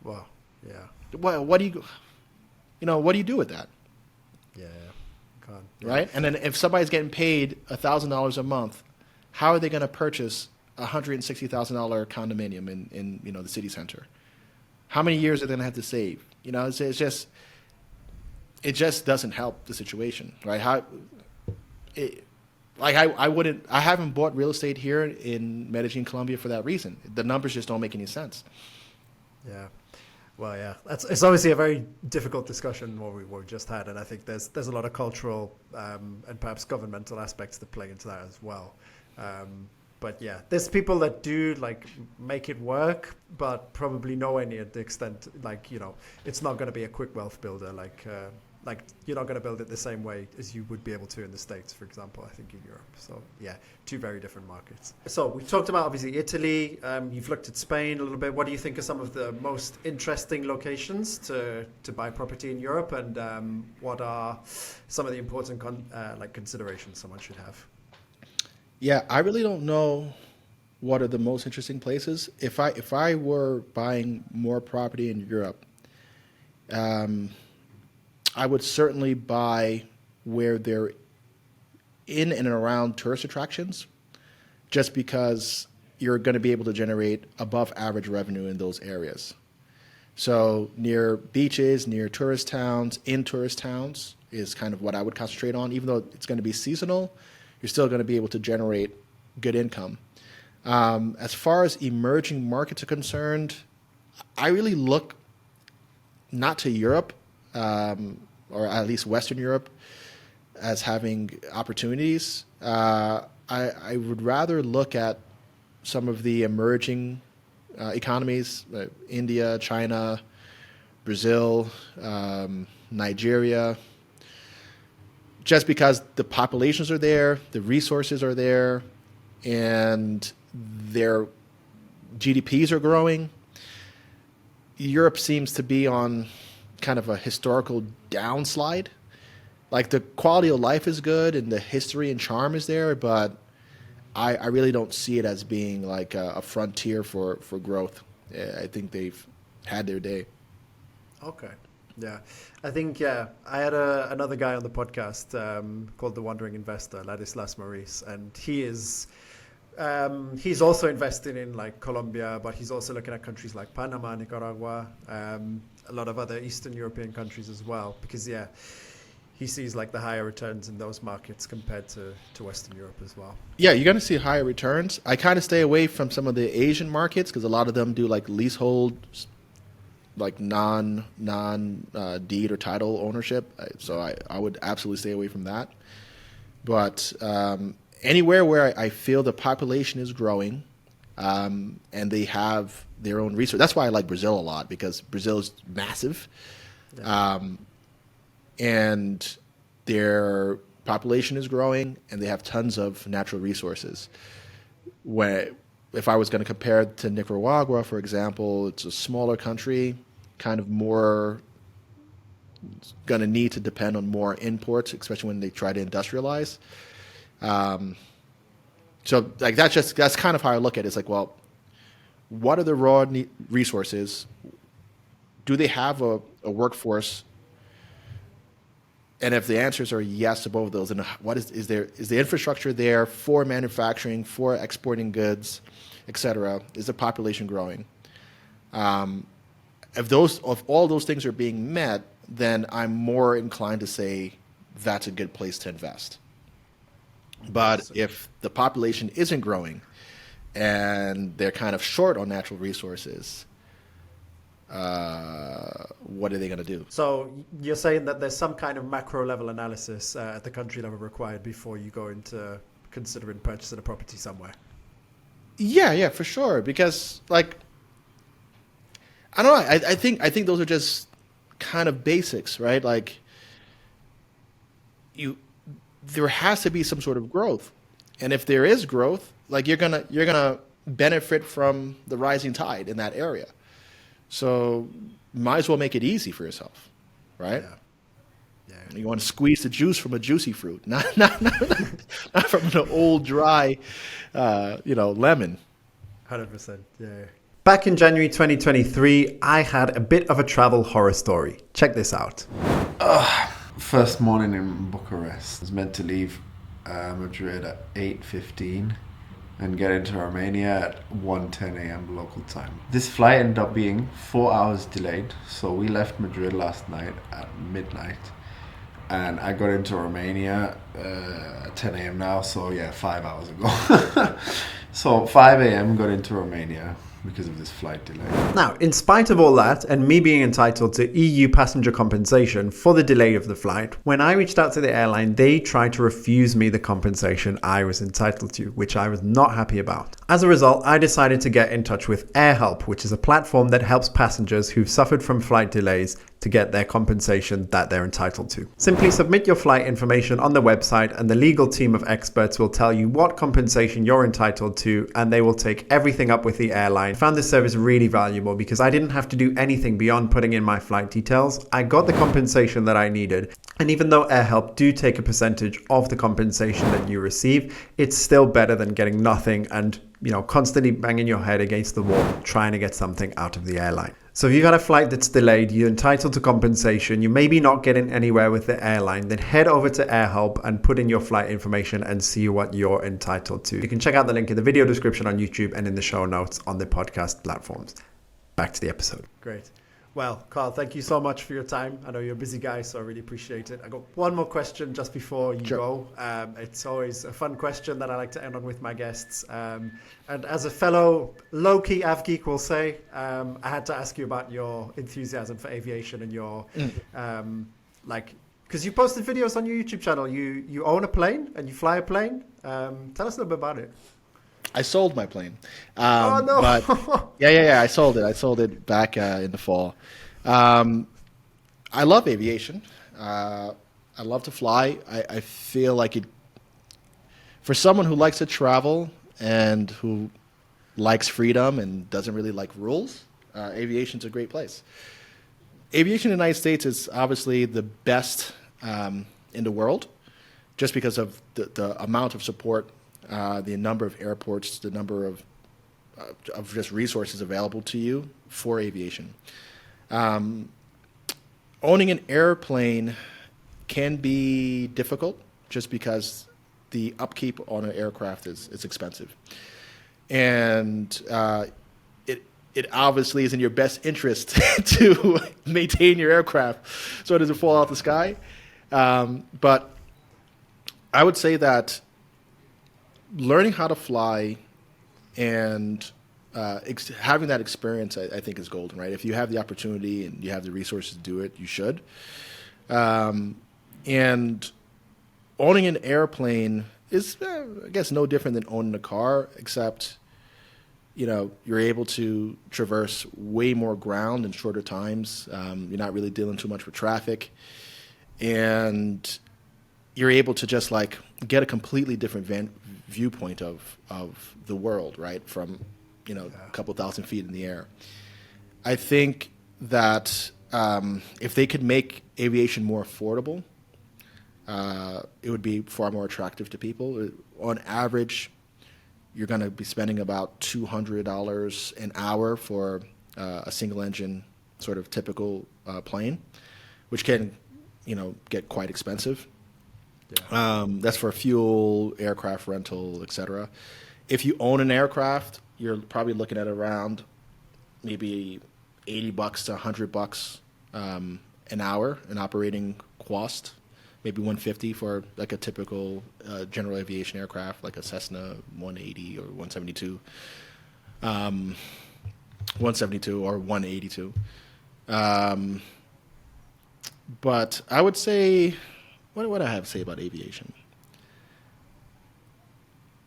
Wow. Yeah. What do you do with that? Yeah. God. Right? And then if somebody's getting paid $1,000 a month, how are they going to purchase a $160,000 condominium in the city center? How many years are they going to have to save? It just doesn't help the situation, right? I haven't bought real estate here in Medellin, Colombia for that reason. The numbers just don't make any sense. Yeah. Well, yeah, it's obviously a very difficult discussion what we just had, and I think there's a lot of cultural and perhaps governmental aspects that play into that as well. But yeah, there's people that do like make it work, but probably nowhere near the extent it's not going to be a quick wealth builder. Like you're not going to build it the same way as you would be able to in the States, for example, I think in Europe. So yeah, two very different markets. So we talked about obviously Italy. You've looked at Spain a little bit. What do you think are some of the most interesting locations to buy property in Europe, and what are some of the important considerations someone should have? Yeah, I really don't know what are the most interesting places. If I were buying more property in Europe, um, I would certainly buy where they're in and around tourist attractions, just because you're going to be able to generate above average revenue in those areas. So near beaches, near tourist towns, in tourist towns is kind of what I would concentrate on. Even though it's going to be seasonal, you're still going to be able to generate good income. As far as emerging markets are concerned, I really look not to Europe, or at least Western Europe, as having opportunities. I would rather look at some of the emerging economies, India, China, Brazil, Nigeria, just because the populations are there, the resources are there, and their GDPs are growing. Europe seems to be on kind of a historical downslide. Like the quality of life is good and the history and charm is there, but I really don't see it as being like a frontier for growth. I think they've had their day. Okay. Yeah. I think, I had another guy on the podcast called The Wandering Investor, Ladislas Maurice, and he's also investing in like Colombia, but he's also looking at countries like Panama, Nicaragua, a lot of other Eastern European countries as well, because he sees like the higher returns in those markets compared to Western Europe as well. Yeah, you're going to see higher returns. I kind of stay away from some of the Asian markets because a lot of them do like leasehold, like non deed or title ownership. So I would absolutely stay away from that. But anywhere where I feel the population is growing, and they have their own research. That's why I like Brazil a lot, because Brazil is massive. Yeah. And their population is growing, and they have tons of natural resources. If I was going to compare it to Nicaragua, for example, it's a smaller country, kind of more going to need to depend on more imports, especially when they try to industrialize. So like that's kind of how I look at it. It's like, well, what are the raw resources? Do they have a workforce? And if the answers are yes to both of those, then what is the infrastructure there for manufacturing, for exporting goods, et cetera? Is the population growing? If all those things are being met, then I'm more inclined to say that's a good place to invest. But if the population isn't growing and they're kind of short on natural resources, what are they going to do? So you're saying that there's some kind of macro level analysis at the country level required before you go into considering purchasing a property somewhere? Yeah, for sure. Because like, I don't know. I think those are just kind of basics, right? Like there has to be some sort of growth. And if there is growth, like you're gonna benefit from the rising tide in that area. So might as well make it easy for yourself, right? Yeah. You want to squeeze the juice from a juicy fruit, not from an old dry, lemon. 100%. Yeah. Back in January 2023, I had a bit of a travel horror story. Check this out. First morning in Bucharest. I was meant to leave Madrid at 8:15 and get into Romania at 1:10 a.m. local time. This flight ended up being 4 hours delayed, so we left Madrid last night at midnight, and I got into Romania at 10 a.m. now, so 5 hours ago. So 5 a.m. got into Romania because of this flight delay. Now, in spite of all that, and me being entitled to EU passenger compensation for the delay of the flight, when I reached out to the airline, they tried to refuse me the compensation I was entitled to, which I was not happy about. As a result, I decided to get in touch with AirHelp, which is a platform that helps passengers who've suffered from flight delays to get their compensation that they're entitled to. Simply submit your flight information on the website and the legal team of experts will tell you what compensation you're entitled to, and they will take everything up with the airline. I found this service really valuable because I didn't have to do anything beyond putting in my flight details. I got the compensation that I needed, and even though AirHelp do take a percentage of the compensation that you receive, it's still better than getting nothing and constantly banging your head against the wall trying to get something out of the airline. So if you've got a flight that's delayed, you're entitled to compensation, you may be not getting anywhere with the airline, then head over to AirHelp and put in your flight information and see what you're entitled to. You can check out the link in the video description on YouTube and in the show notes on the podcast platforms. Back to the episode. Great. Well, Karl, thank you so much for your time. I know you're a busy guy, so I really appreciate it. I got one more question just before you go. It's always a fun question that I like to end on with my guests. And as a fellow low-key AvGeek will say, I had to ask you about your enthusiasm for aviation and your, because you posted videos on your YouTube channel. You own a plane and you fly a plane. Tell us a little bit about it. I sold my plane. Oh, no. But yeah. I sold it. I sold it back in the fall. I love aviation. I love to fly. I feel like for someone who likes to travel and who likes freedom and doesn't really like rules, aviation's a great place. Aviation in the United States is obviously the best in the world just because of the amount of support, the number of airports, the number of just resources available to you for aviation. Owning an airplane can be difficult just because the upkeep on an aircraft is expensive. And it obviously is in your best interest to maintain your aircraft so it doesn't fall out the sky. But I would say that learning how to fly and having that experience, I think, is golden, right? If you have the opportunity and you have the resources to do it, you should. And owning an airplane is, I guess, no different than owning a car, except, you're able to traverse way more ground in shorter times. You're not really dealing too much with traffic. And you're able to just get a completely different viewpoint of the world, right? From, a couple thousand feet in the air. I think that if they could make aviation more affordable, it would be far more attractive to people. On average, you're going to be spending about $200 an hour for a single engine sort of typical plane, which can, get quite expensive. Yeah. That's for fuel, aircraft rental, etc. If you own an aircraft, you're probably looking at around maybe $80 to $100 an hour in operating cost, maybe $150 for a typical general aviation aircraft, like a Cessna 180 or 172, 172 or 182. But I would say, what do I have to say about aviation?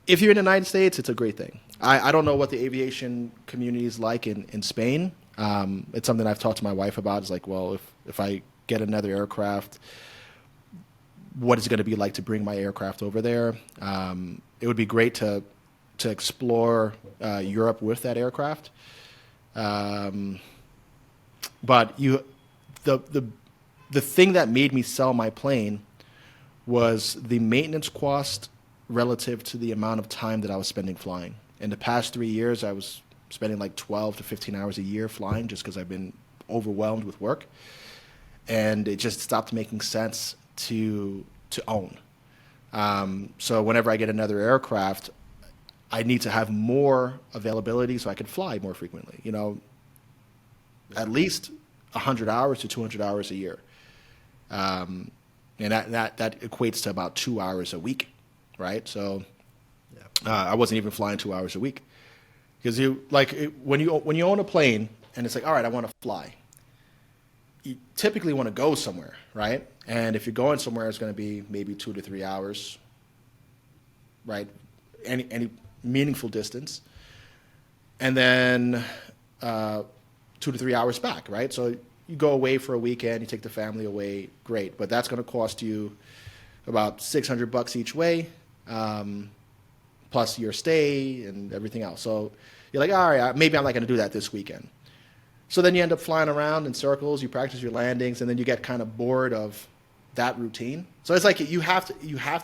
If you're in the United States, it's a great thing. I don't know what the aviation community is like in Spain. It's something I've talked to my wife about. It's like, well, if I get another aircraft, what is it going to be like to bring my aircraft over there? It would be great to explore Europe with that aircraft. But the thing that made me sell my plane was the maintenance cost relative to the amount of time that I was spending flying. In the past 3 years, I was spending 12 to 15 hours a year flying just because I've been overwhelmed with work. And it just stopped making sense to own. So whenever I get another aircraft, I need to have more availability so I can fly more frequently. At least 100 hours to 200 hours a year. And that equates to about 2 hours a week, right? So I wasn't even flying 2 hours a week. Because when you own a plane and it's all right, I want to fly. You typically want to go somewhere, right? And if you're going somewhere, it's going to be maybe 2 to 3 hours, right? Any meaningful distance. And then 2 to 3 hours back, right? So you go away for a weekend, you take the family away, great. But that's going to cost you about $600 each way, plus your stay and everything else. So you're like, all right, maybe I'm not going to do that this weekend. So then you end up flying around in circles, you practice your landings, and then you get kind of bored of that routine. So it's like you have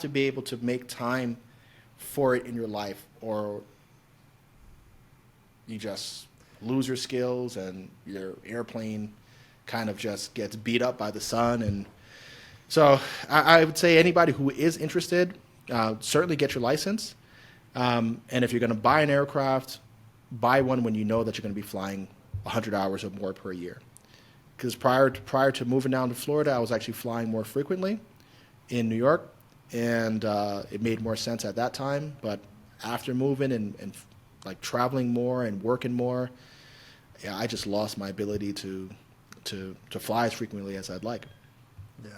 to be able to make time for it in your life, or you just lose your skills and your airplane kind of just gets beat up by the sun. And so I would say anybody who is interested, certainly get your license. And if you're going to buy an aircraft, buy one when you know that you're going to be flying 100 hours or more per year. Because prior to moving down to Florida, I was actually flying more frequently in New York, and it made more sense at that time. But after moving and like traveling more and working more, yeah, I just lost my ability to fly as frequently as I'd like. Yeah,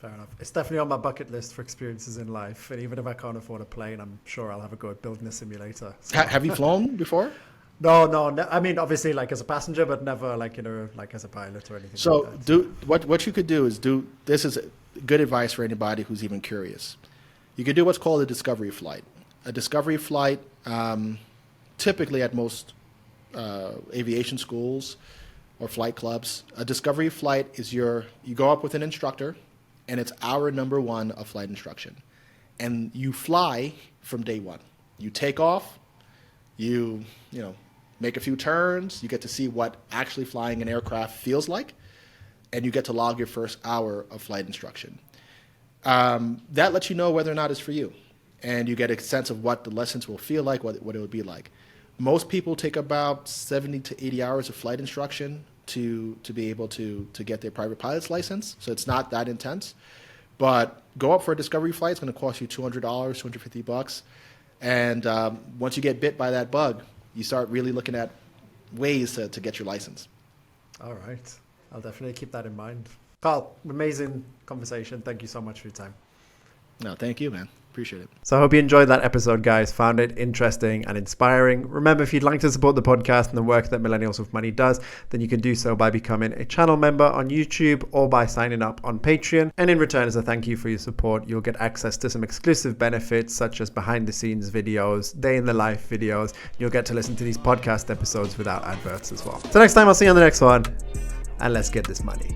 fair enough. It's definitely on my bucket list for experiences in life. And even if I can't afford a plane, I'm sure I'll have a go at building a simulator. So. Have you flown before? No. I mean, obviously, like as a passenger, but never like, like as a pilot or anything. So like that. what you could do is this is good advice for anybody who's even curious. You could do what's called a discovery flight. A discovery flight, typically at most aviation schools or flight clubs, a discovery flight is you go up with an instructor, and it's hour number 1 of flight instruction. And you fly from day 1. You take off, you make a few turns, you get to see what actually flying an aircraft feels like, and you get to log your first hour of flight instruction. That lets you know whether or not it's for you, and you get a sense of what the lessons will feel like, what it would be like. Most people take about 70 to 80 hours of flight instruction to be able to get their private pilot's license, so it's not that intense. But go up for a discovery flight, it's going to cost you $200, $250. And once you get bit by that bug, you start really looking at ways to get your license. All right. I'll definitely keep that in mind. Karl, amazing conversation. Thank you so much for your time. No, thank you, man. Appreciate it. So I hope you enjoyed that episode, guys. Found it interesting and inspiring. Remember, if you'd like to support the podcast and the work that Millennials with Money does, then you can do so by becoming a channel member on YouTube or by signing up on Patreon. And in return, as a thank you for your support, you'll get access to some exclusive benefits such as behind the scenes videos, day in the life videos. You'll get to listen to these podcast episodes without adverts as well. So next time, I'll see you on the next one, and let's get this money.